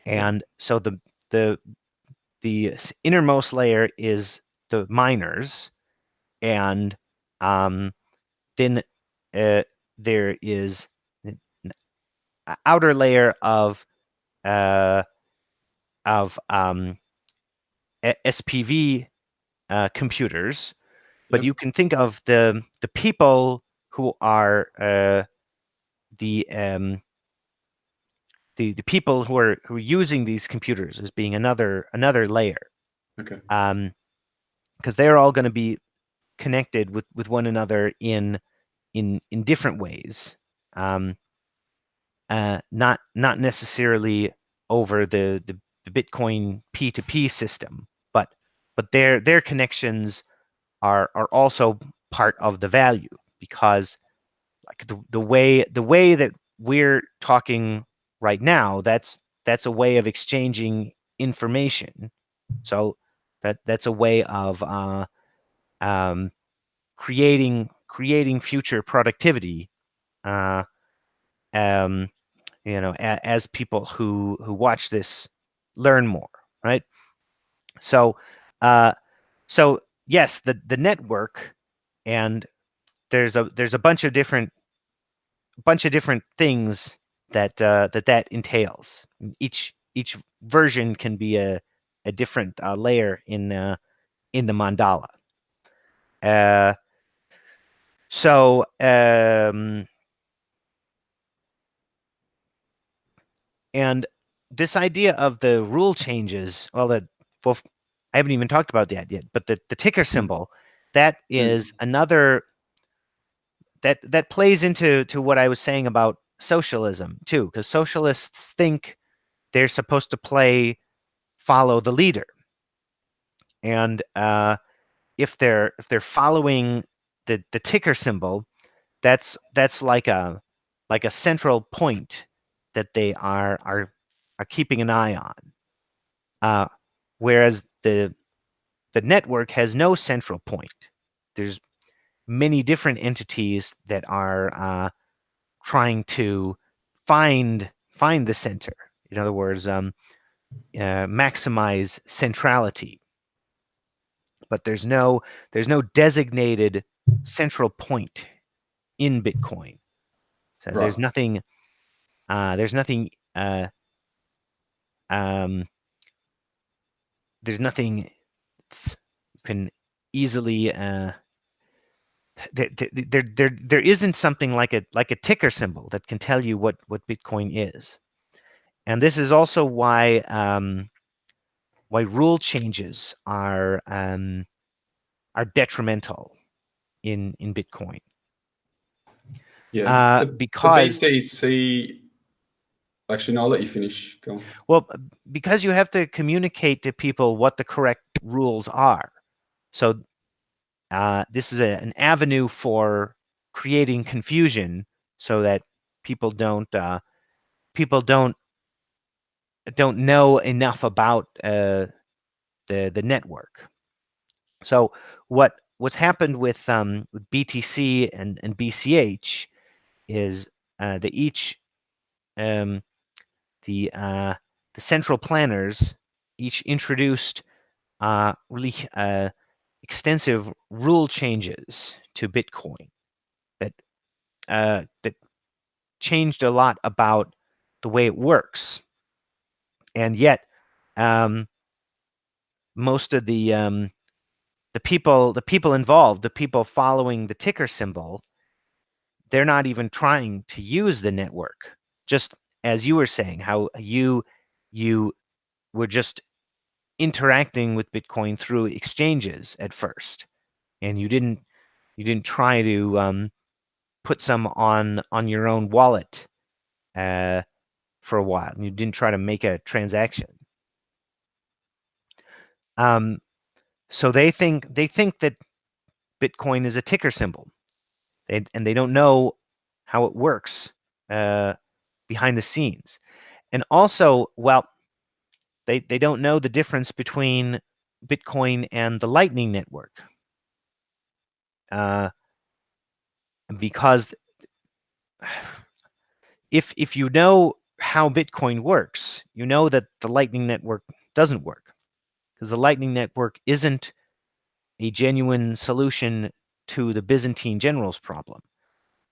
Yep. And so the innermost layer is the miners, and um, then uh, there is an outer layer uh, of SPV computers. But Yep. you can think of the people who are the the people who are using these computers as being another layer, Okay. because they're all going to be connected with one another in different ways, not necessarily over the Bitcoin P2P system, but their connections are also part of the value, because like the way that we're talking right now, that's a way of exchanging information. So that's a way of um, creating future productivity, uh, um, as people who watch this learn more, right? So uh, so yes, the network, and there's a bunch of different things that entails. Each version can be a different layer in the mandala. Uh, so and this idea of the rule changes, well, I haven't even talked about that yet, but the ticker Mm. symbol, that Mm. is another that plays into what I was saying about socialism too, because socialists think they're supposed to follow the leader, and if they're following the ticker symbol, that's like a central point that they are keeping an eye on, uh, whereas the network has no central point. There's many different entities that are trying to find the center. In other words, maximize centrality. But there's no designated central point in Bitcoin. So Right. there's nothing uh, um, there's nothing you can easily there isn't something like a ticker symbol that can tell you what Bitcoin is. And this is also why rule changes are detrimental in Bitcoin. Yeah. The Because BTC. Actually, no, I'll let you finish. Go on. well, because you have to communicate to people what the correct rules are. So this is an avenue for creating confusion, so that people don't know enough about the network. So what's happened with BTC and BCH is that each um, the central planners each introduced really extensive rule changes to Bitcoin that changed a lot about the way it works. And yet, um, most of the people involved, the people following the ticker symbol, they're not even trying to use the network. Just as you were saying, how you were just interacting with Bitcoin through exchanges at first, and you didn't try to put some on your own wallet uh, for a while. You didn't try to make a transaction. Um, so they think that Bitcoin is a ticker symbol, and they don't know how it works uh, behind the scenes. And also, well, they don't know the difference between Bitcoin and the Lightning Network, uh, because if you know how Bitcoin works, you know that the Lightning Network doesn't work, because the Lightning Network isn't a genuine solution to the Byzantine generals problem.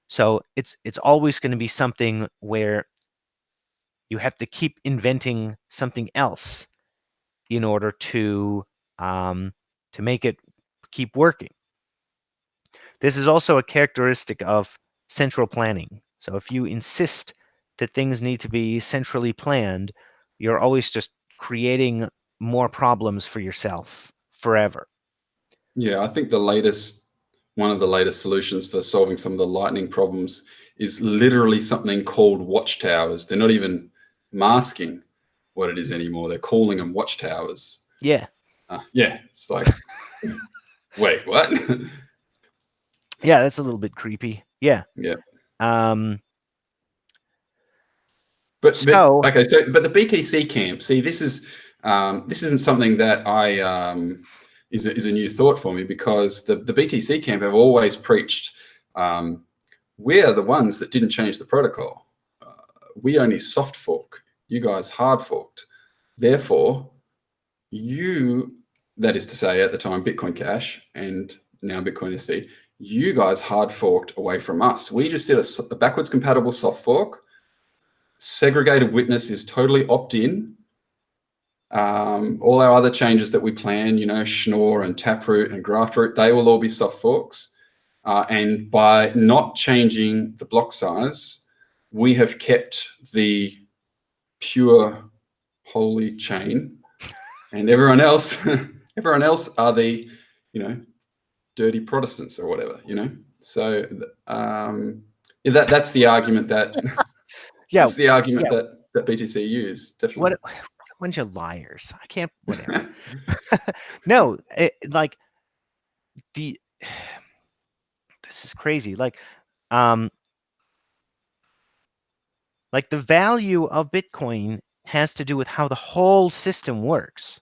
So it's always going to be something where you have to keep inventing something else in order to make it keep working. This is also a characteristic of central planning. So if you insist that things need to be centrally planned, you're always just creating more problems for yourself forever. Yeah, I think one of the latest solutions for solving some of the lightning problems is literally something called watchtowers. They're not even masking what it is anymore. They're calling them watchtowers. Yeah. Yeah, it's like, wait, what? Yeah, that's a little bit creepy. Yeah. Yeah. Um, But so okay, so but the BTC camp, see, this isn't something that I is a new thought for me, because the BTC camp have always preached, we're the ones that didn't change the protocol. We only soft fork. You guys hard forked. Therefore, you, that is to say, at the time Bitcoin Cash and now Bitcoin SV, you guys hard forked away from us. We just did a backwards compatible soft fork. Segregated witness is totally opt-in. All our other changes that we plan, Schnorr and Taproot and Graftroot, they will all be soft forks. And by not changing the block size, we have kept the pure holy chain, and everyone else, everyone else are the, dirty Protestants or whatever. So that's the argument that yeah, that's the argument yeah. that BTC use, definitely. What bunch of liars? I can't. Whatever. No, like the. This is crazy. Um, like the value of Bitcoin has to do with how the whole system works.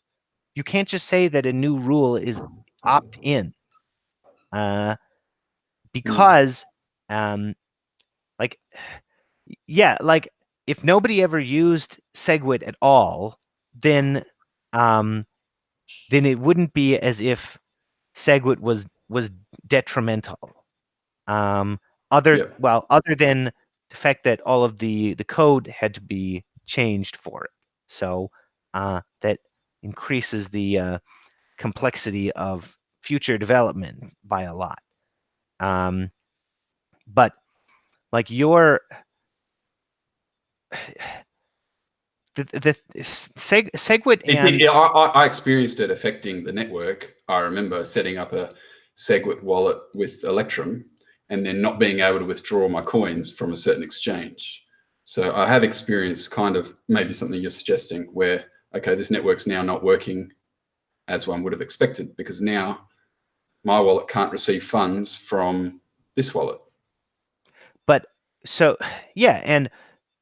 You can't just say that a new rule is opt in, uh, Mm. because, like, yeah, like if nobody ever used SegWit at all, then, um, then it wouldn't be as if SegWit was detrimental. Um, Yeah, other than the fact that all of the code had to be changed for it, so that increases the complexity of future development by a lot. Um, but like your the SegWit and I experienced it affecting the network. I remember setting up a SegWit wallet with Electrum and then not being able to withdraw my coins from a certain exchange. So I have experienced kind of maybe something you're suggesting where, okay, this network's now not working as one would have expected, because now my wallet can't receive funds from this wallet. but so yeah, and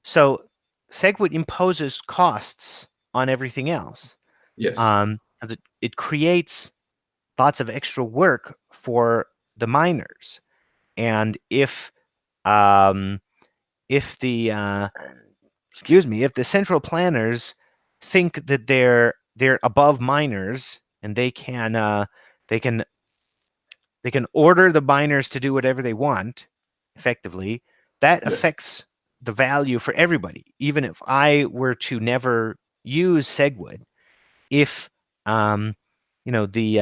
so SegWit imposes costs on everything else. Yes. As it creates lots of extra work for the miners. And um, if the if the central planners think that they're above miners and they can they can order the miners to do whatever they want effectively, that Yes. affects the value for everybody. Even if I were to never use SegWit, if um, you know the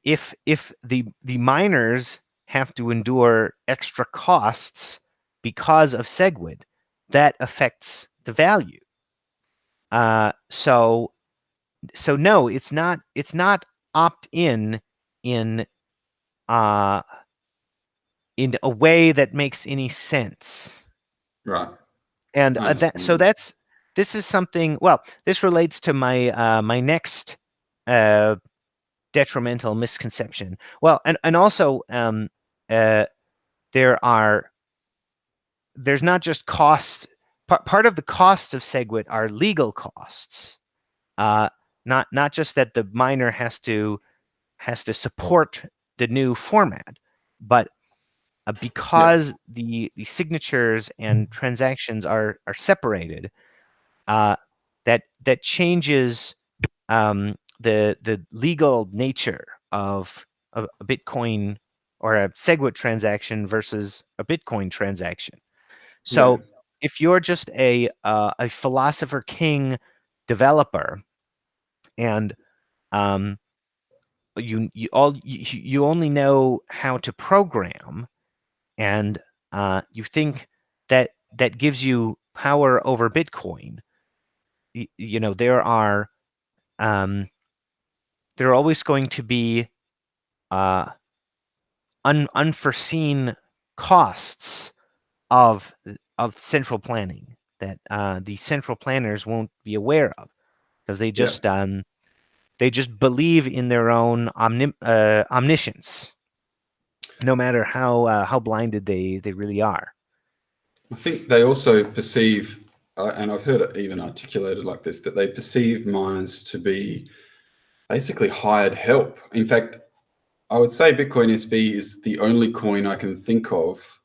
if the miners have to endure extra costs because of SegWit, that affects the value. So no, it's not opt in uh in a way that makes any sense. Right. And I that so understand. that's this is something. Well, this relates to my next uh detrimental misconception. Well, and also uh, there are there's not just costs. Part of the costs of SegWit are legal costs. Uh, not just that the miner has to support the new format, but Yeah. because the signatures and transactions are separated, uh, that changes the legal nature of a Bitcoin or a SegWit transaction versus a Bitcoin transaction. Yeah. So if you're just a philosopher king developer and um, you only know how to program, and you think that that gives you power over Bitcoin. You know, um, there are always going to be uh, unforeseen costs of central planning that the central planners won't be aware of, because Yeah. they just believe in their own omniscience, no matter how blinded they really are. I think they also perceive, and I've heard it even articulated like this, that they perceive miners to be basically hired help. In fact, I would say Bitcoin SV is the only coin I can think of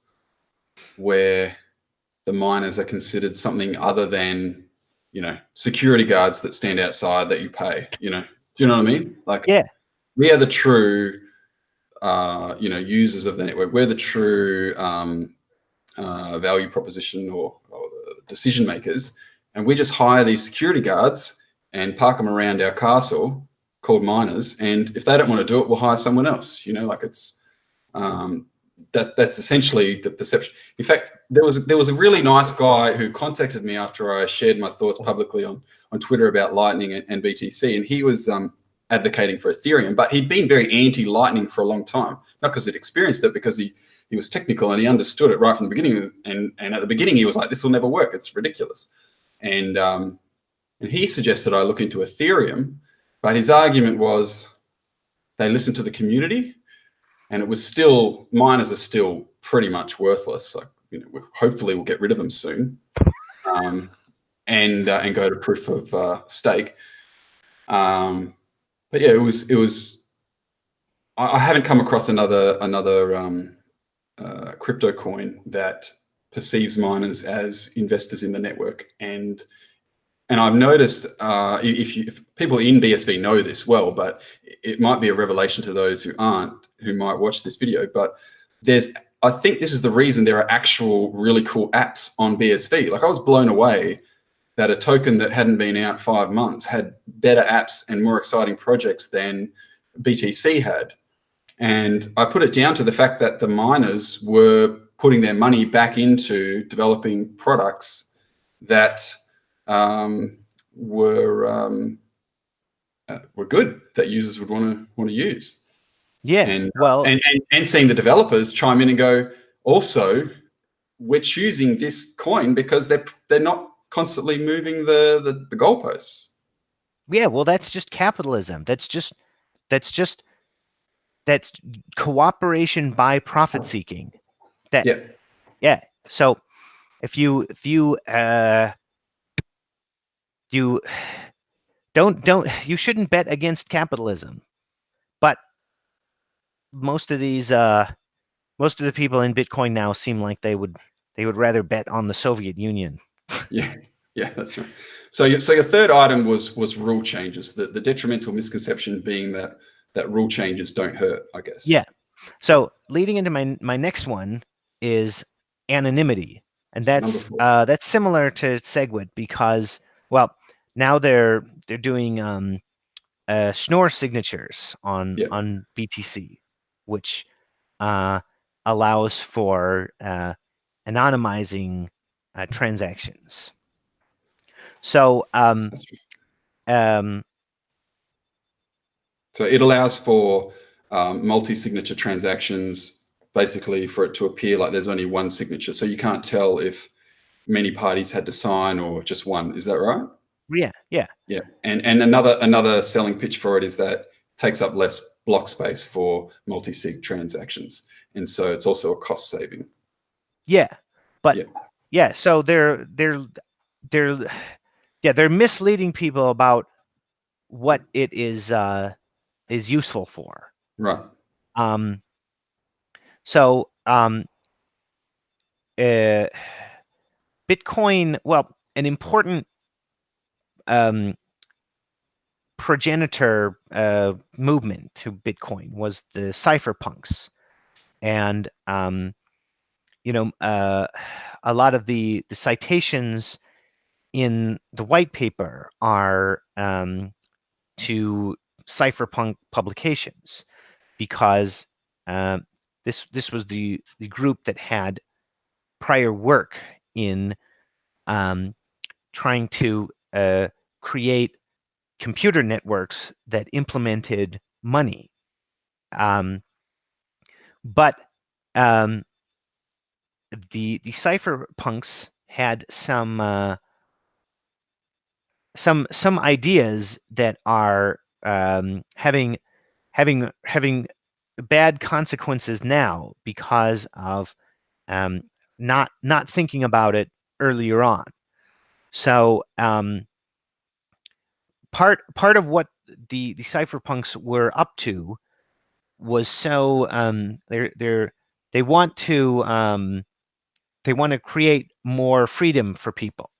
where the miners are considered something other than, security guards that stand outside that you pay. Do you know what I mean? Like, Yeah, we are the true, users of the network. We're the true value proposition or decision makers, and we just hire these security guards and park them around our castle called miners. And if they don't want to do it, we'll hire someone else. Like it's um, that's essentially the perception. In fact, there was a really nice guy who contacted me after I shared my thoughts publicly on Twitter about Lightning and BTC, and he was advocating for Ethereum, but he'd been very anti-Lightning for a long time, not because he'd experienced it, because he was technical and he understood it right from the beginning. And at the beginning, he was like, "This will never work. It's ridiculous." And he suggested I look into Ethereum, but his argument was they listen to the community, and it was still, miners are still pretty much worthless. Like, hopefully we'll get rid of them soon, and go to proof of stake. But yeah, it was. I haven't come across another crypto coin that perceives miners as investors in the network. And I've noticed, if people in BSV know this well, but it might be a revelation to those who aren't, who might watch this video. But I think this is the reason there are actual really cool apps on BSV. Like, I was blown away that a token that hadn't been out 5 months had better apps and more exciting projects than BTC had. And I put it down to the fact that the miners were putting their money back into developing products that were good, that users would want to use. yeah. And, Well, and seeing the developers chime in and go, also, we're choosing this coin because they're not constantly moving the goalposts. yeah. Well, that's just capitalism. That's that's cooperation by profit seeking. That Yeah, Yeah. So if you don't you shouldn't bet against capitalism. But most of these most of the people in Bitcoin now seem like they would rather bet on the Soviet Union. yeah, yeah. That's right. So your third item was rule changes. The detrimental misconception being that rule changes don't hurt, I guess. Yeah. So leading into my next one is anonymity, and So number four. that's similar to SegWit because, well, now they're doing Schnorr signatures Yeah, on BTC, which uh, allows for anonymizing transactions. So that's right. um, So it allows for multi-signature transactions, basically for it to appear like there's only one signature. So you can't tell if many parties had to sign or just one. Is that right? yeah, yeah, Yeah. And another selling pitch for it is that it takes up less block space for multi-sig transactions. And so it's also a cost saving. yeah. But Yeah. yeah, so they're yeah, they're misleading people about what it is useful for. Right. Um, so uh, Bitcoin, well, an important um, progenitor movement to Bitcoin was the cypherpunks, and a lot of the citations in the white paper are to cypherpunk publications, because um, this was the group that had prior work in um, trying to create computer networks that implemented money. Um, but um, the cypherpunks had some ideas that are having bad consequences now because of um, not thinking about it earlier on. So part of what the cypherpunks were up to was so they want to create more freedom for people.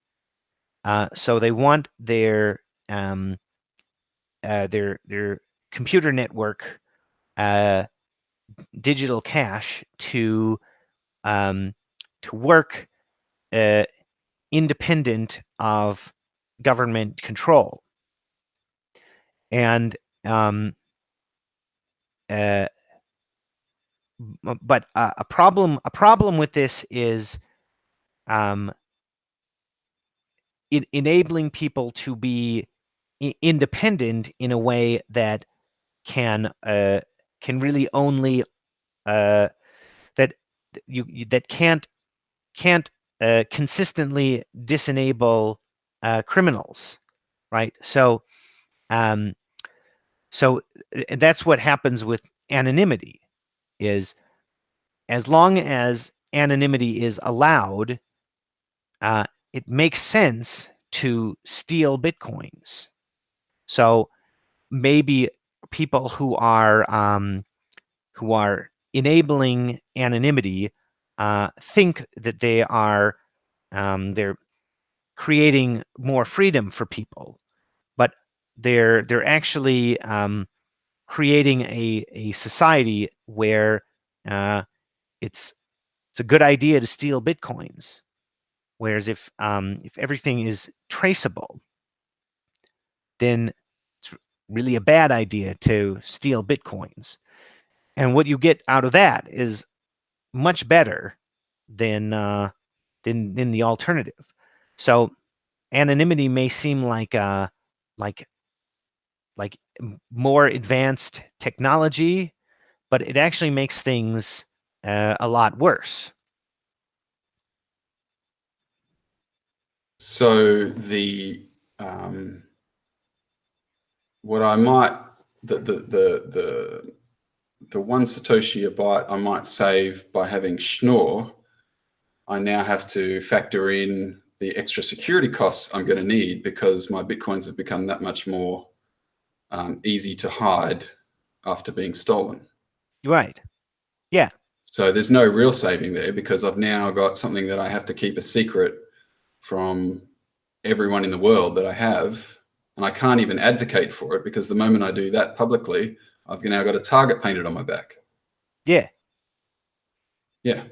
So they want their computer network, uh, digital cash, um, to work uh, independent of government control. And uh, but a problem with this is um, enabling people to be independent in a way that can really only uh, that that can't consistently disenable criminals, right? Um, so that's what happens with anonymity. Is as long as anonymity is allowed, uh, it makes sense to steal bitcoins. So maybe people who are enabling anonymity think that they're creating more freedom for people, but they're actually creating a society where uh, it's it's a good idea to steal bitcoins. Whereas if everything is traceable, then it's really a bad idea to steal bitcoins. And what you get out of that is much better than than the alternative. So anonymity may seem like like more advanced technology, but it actually makes things a lot worse. So the um, what I might the one Satoshi a byte I might save by having Schnorr, I now have to factor in the extra security costs I'm going to need because my bitcoins have become that much more easy to hide after being stolen. Right. Yeah. So there's no real saving there because I've now got something that I have to keep a secret from everyone in the world that I have. And I can't even advocate for it because the moment I do that publicly, I've now got a target painted on my back. Yeah. Yeah.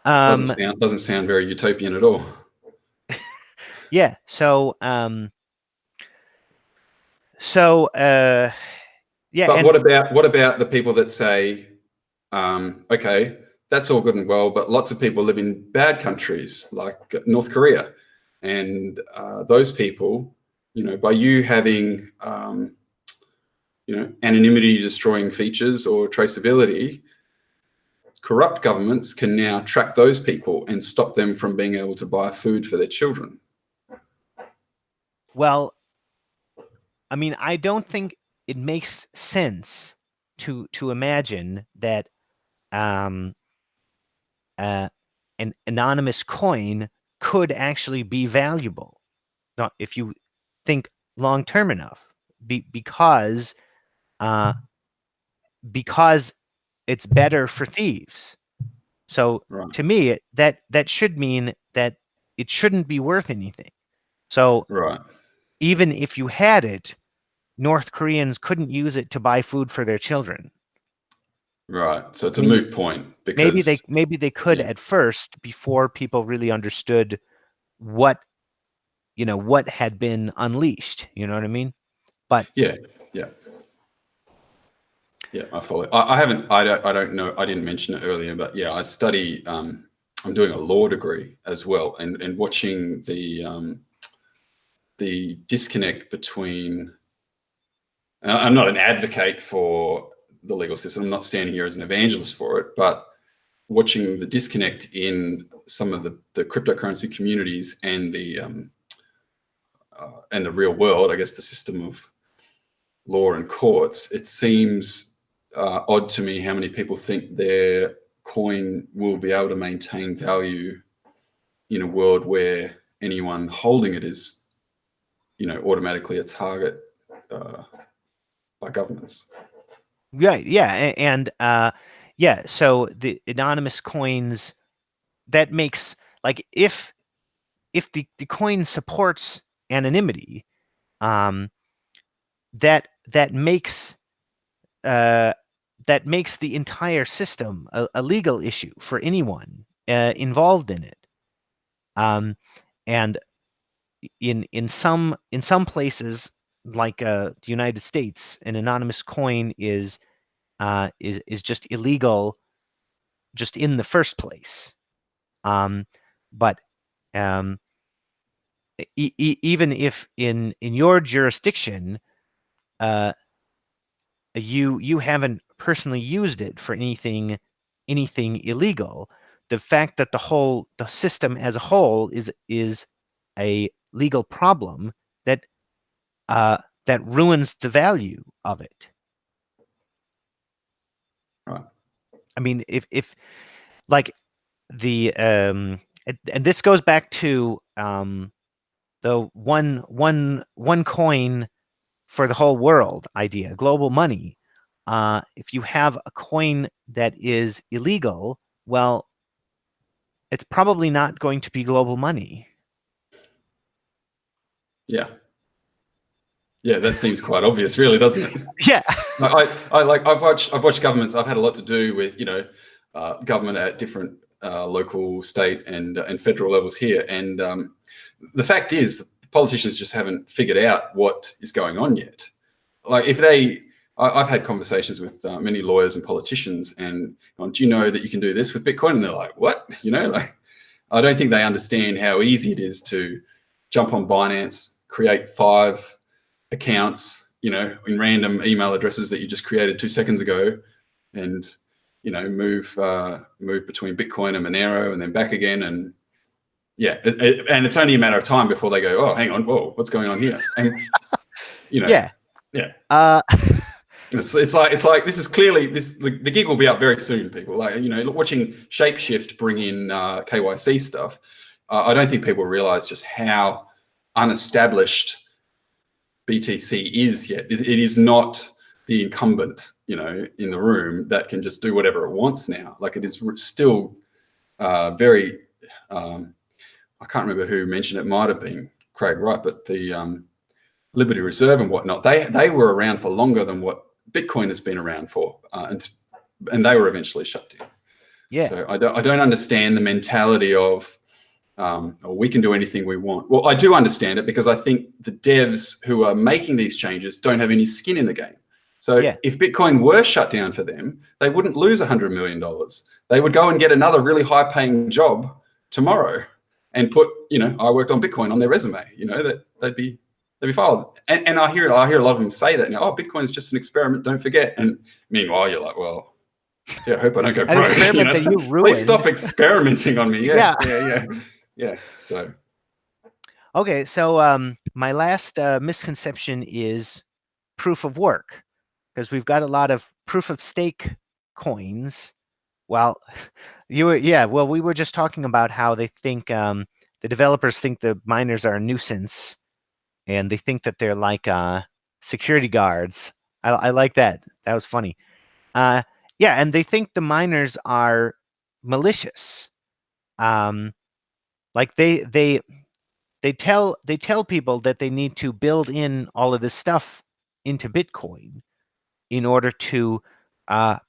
Um, Doesn't sound very utopian at all. yeah. So yeah, But and what about the people that say, okay, that's all good and well, but lots of people live in bad countries like North Korea, and those people, by you having anonymity destroying features or traceability, corrupt governments can now track those people and stop them from being able to buy food for their children. well, I mean, I don't think it makes sense to imagine that um, uh, an anonymous coin could actually be valuable. Not if you think long term enough, because uh, because it's better for thieves. So Right, to me, that should mean that it shouldn't be worth anything. So right, even if you had it, North Koreans couldn't use it to buy food for their children. right. So it's I a mean, moot point because, maybe they could yeah, at first before people really understood what what had been unleashed. You know what I mean? But yeah. Yeah. Yeah, I follow. I haven't. I don't know. I didn't mention it earlier, but yeah, I study. I'm doing a law degree as well, and watching the disconnect between. I'm not an advocate for the legal system. I'm not standing here as an evangelist for it, but watching the disconnect in some of the cryptocurrency communities and the real world, I guess the system of law and courts, it seems odd to me how many people think their coin will be able to maintain value in a world where anyone holding it is, automatically a target by governments. Right. Yeah. And yeah. So the anonymous coins, that makes, like, if the coin supports anonymity, um, that makes uh, that makes the entire system a legal issue for anyone involved in it. Um, and in some places, like the United States, an anonymous coin is just illegal, just in the first place. But um, even if in your jurisdiction, uh, you haven't personally used it for anything illegal, the fact that the system as a whole is a legal problem that uh, that ruins the value of it. Right. I mean, if like and this goes back to the one coin for the whole world idea, global money. If you have a coin that is illegal, well, it's probably not going to be global money. Yeah. Yeah, that seems quite obvious, really, doesn't it? Yeah. I've watched governments. I've had a lot to do with government at different local, state, and federal levels here. And the fact is, politicians just haven't figured out what is going on yet. Like I've had conversations with many lawyers and politicians, and do you know that you can do this with Bitcoin? And they're like, what? Like, I don't think they understand how easy it is to jump on Binance, create 5 accounts, in random email addresses that you just created 2 seconds ago, and move between Bitcoin and Monero and then back again, and yeah, and it's only a matter of time before they go, oh, hang on, whoa, what's going on here? And Yeah. yeah. Uh, It's like this is clearly the gig will be up very soon. People watching Shapeshift bring in KYC stuff. I don't think people realize just how unestablished BTC is yet. It is not the incumbent, in the room that can just do whatever it wants now. Like, it is still very. I can't remember who mentioned it. Might have been Craig Wright, but the Liberty Reserve and whatnot. They were around for longer than what Bitcoin has been around for, and they were eventually shut down. yeah. So I don't understand the mentality of we can do anything we want. Well, I do understand it, because I think the devs who are making these changes don't have any skin in the game. So Yeah. if Bitcoin were shut down for them, they wouldn't lose $100 million. They would go and get another really high-paying job tomorrow and put, I worked on Bitcoin on their resume. That they'd be filed. And I hear a lot of them say that now. Oh, Bitcoin is just an experiment. Don't forget. And meanwhile, you're like, well, yeah, I hope I don't go An broke. experiment that you Please ruined. stop experimenting on me. Yeah. Yeah. So Okay, so my last misconception is proof of work, because we've got a lot of proof of stake coins. Well, well, we were just talking about how they think the developers think the miners are a nuisance, and they think that they're like security guards. I like that. That was funny. Yeah, and they think the miners are malicious. Like they tell people that they need to build in all of this stuff into Bitcoin in order to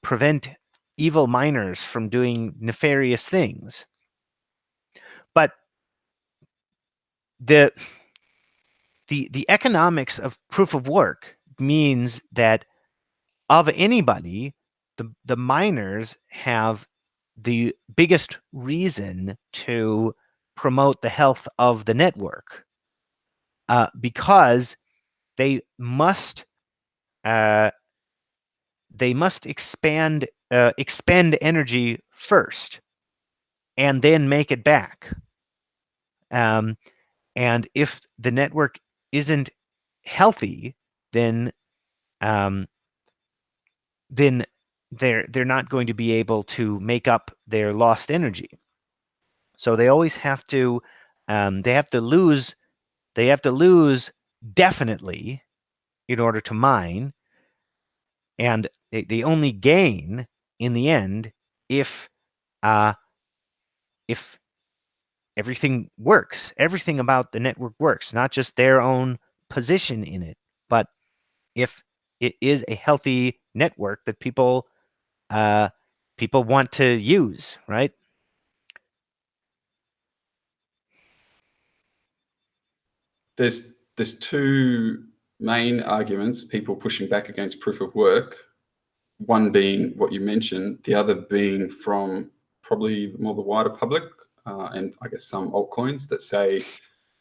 prevent evil miners from doing nefarious things. But the economics of proof of work means that of anybody, the miners have the biggest reason to promote the health of the network, because they must uh, expend energy first and then make it back. Um, and if the network isn't healthy, then um, then they're not going to be able to make up their lost energy. So they always have to they have to lose definitely in order to mine, and they only gain in the end if uh, if everything works. Everything about the network works, not just their own position in it, but if it is a healthy network that uh, people want to use, right? There's two main arguments people pushing back against proof of work. One being what you mentioned, the other being from probably more the wider public, and I guess some altcoins that say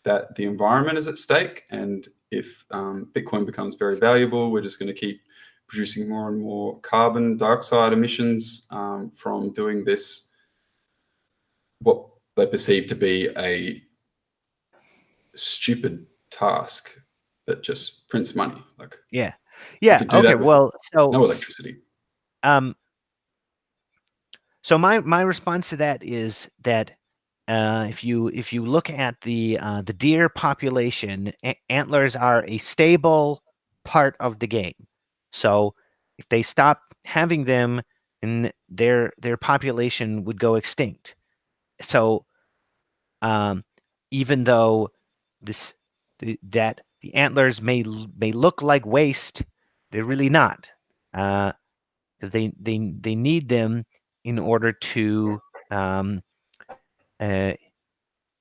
that the environment is at stake, and if Bitcoin becomes very valuable, we're just going to keep producing more and more carbon dioxide emissions from doing this, what they perceive to be a stupid task that just prints money. Like Yeah. we Yeah. could do Okay. that with Well, no electricity. um, so my response to that is that if you look at the deer population, antlers are a stable part of the game. So if they stop having them, and their population would go extinct. So um, even though the antlers may look like waste, they're really not, because they need them in order to um, uh,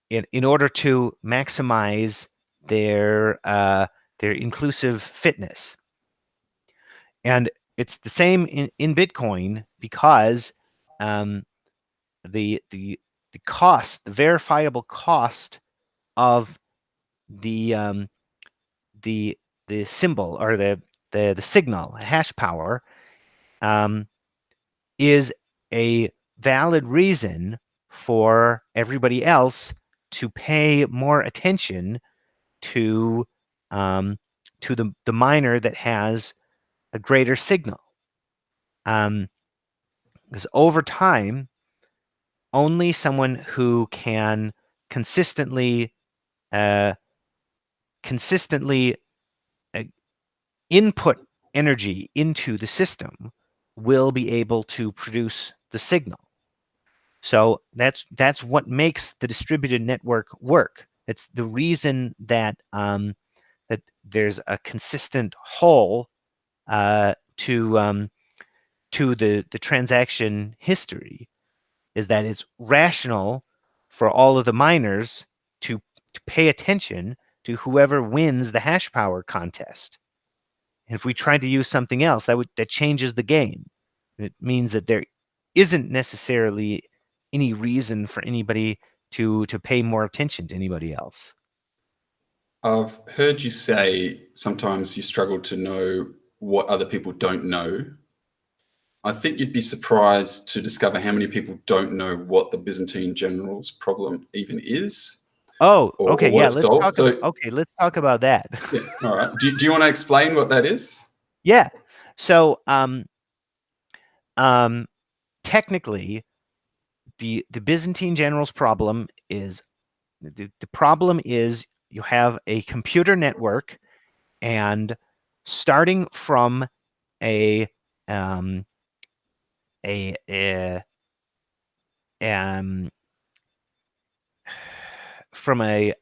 in order to maximize their inclusive fitness. And it's the same in Bitcoin, because um, the cost, the verifiable cost of the um, the the symbol, or the signal hash power, um, is a valid reason for everybody else to pay more attention to um, to the miner that has a greater signal. Because over time, only someone who can consistently uh, consistently uh, input energy into the system will be able to produce the signal. So that's what makes the distributed network work. It's the reason that there's a consistent whole to the transaction history, is that it's rational for all of the miners to pay attention to whoever wins the hash power contest. And if we tried to use something else, that changes the game. It means that there isn't necessarily any reason for anybody to pay more attention to anybody else. I've heard you say sometimes you struggle to know what other people don't know. I think you'd be surprised to discover how many people don't know what the Byzantine generals problem even is, Oh, okay, or what yeah. it solved. So, Let's talk about that. yeah, all right. Do you want to explain what that is? Yeah. So, um, technically, the Byzantine generals problem is the problem is you have a computer network, and starting a um, a, a from a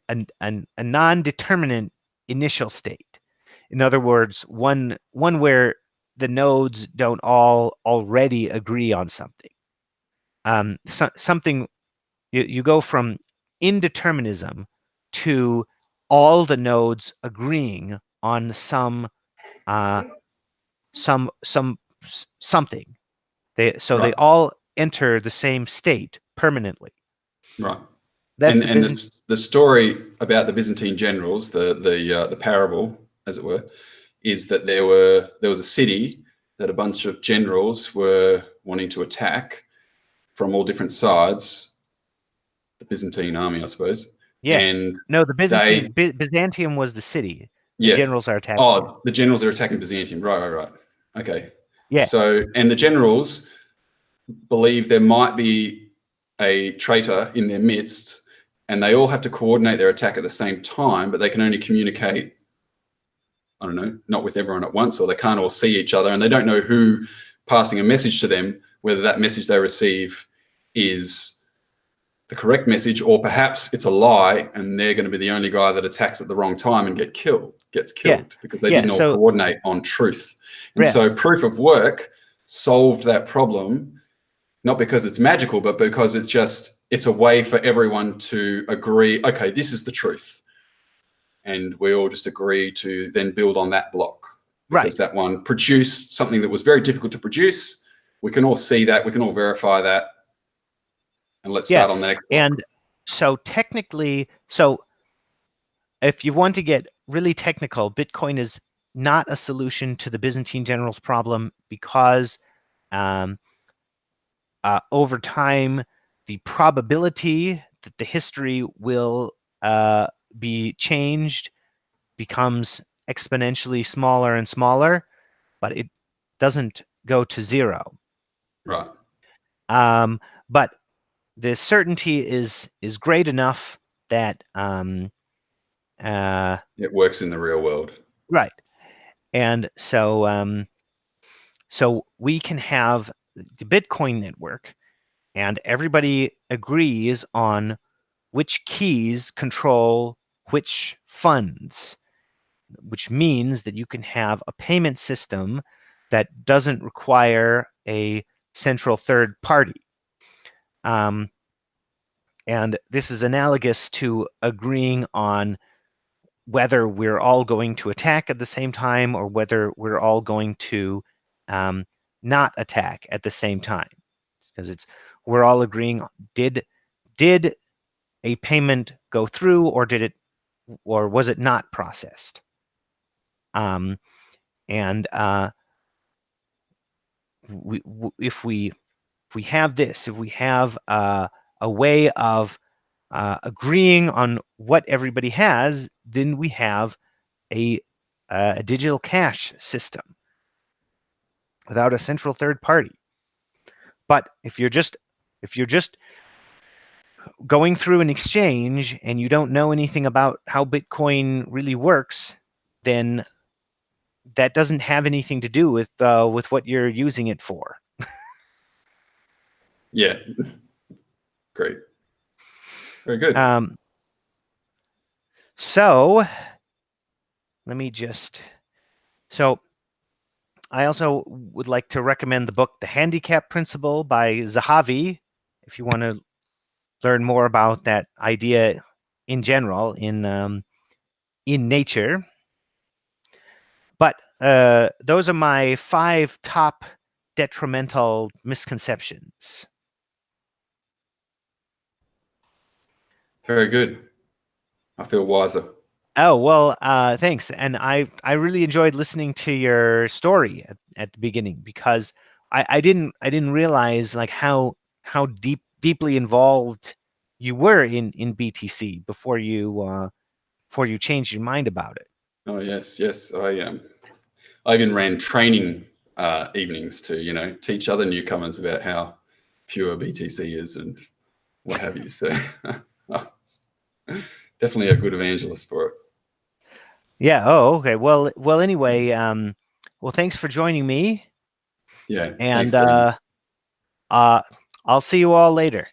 non-determinate initial state. In other words, one where the nodes don't all already agree on something. Something you go from indeterminism to all the nodes agreeing on some something. They Right. all enter the same state permanently. Right. That's And the Byzantine. the story about the Byzantine generals, the parable, as it were, is that there was a city that a bunch of generals were wanting to attack from all different sides, the Byzantine army, I suppose, Yeah. and No, the they, Byzantium was the city. The yeah, generals are attacking it. oh, the generals are attacking Byzantium, right, okay. Yeah. So, and the generals believe there might be a traitor in their midst, and they all have to coordinate their attack at the same time, but they can only communicate, I don't know, not with everyone at once, or they can't all see each other, and they don't know who passing a message to them, whether that message they receive is the correct message, or perhaps it's a lie and they're going to be the only guy that attacks at the wrong time and gets Yeah. killed because they Yeah. didn't all So, coordinate on truth. And yeah. so proof of work solved that problem, not because it's magical, but because it's a way for everyone to agree, okay, this is the truth. And we all just agree to then build on that block, because Right. that one produced something that was very difficult to produce. We can all see that, we can all verify that, and let's Yeah. start on the next block. And so technically, so if you want to get really technical, Bitcoin is not a solution to the Byzantine generals problem because um, over time, the probability that the history will be changed becomes exponentially smaller and smaller, but it doesn't go to zero. Right. But the certainty is great enough that It works in the real world. right, and so we can have the Bitcoin network, and everybody agrees on which keys control which funds, which means that you can have a payment system that doesn't require a central third party. And this is analogous to agreeing on whether we're all going to attack at the same time or whether we're all going to not attack at the same time. Because we're all agreeing, did a payment go through, or was it not processed? And if we have this, if we have a way of agreeing on what everybody has, then we have a digital cash system without a central third party. But if you're just going through an exchange and you don't know anything about how Bitcoin really works, then that doesn't have anything to do with what you're using it for. Yeah. Great. Very good. So let me just. So I also would like to recommend the book The Handicap Principle by Zahavi, if you want to learn more about that idea in general in nature. But those are my 5 top detrimental misconceptions. Very good. I feel wiser. Oh, well, thanks. And I really enjoyed listening to your story at the beginning, because I didn't realize like how deeply involved you were in BTC before you changed your mind about it. Oh yes, yes. I even ran training evenings to teach other newcomers about how pure BTC is and what have you. So definitely a good evangelist for it. Yeah. Oh, okay. Well. Anyway, well, thanks for joining me, Yeah. and Thanks, Stephen. I'll see you all later.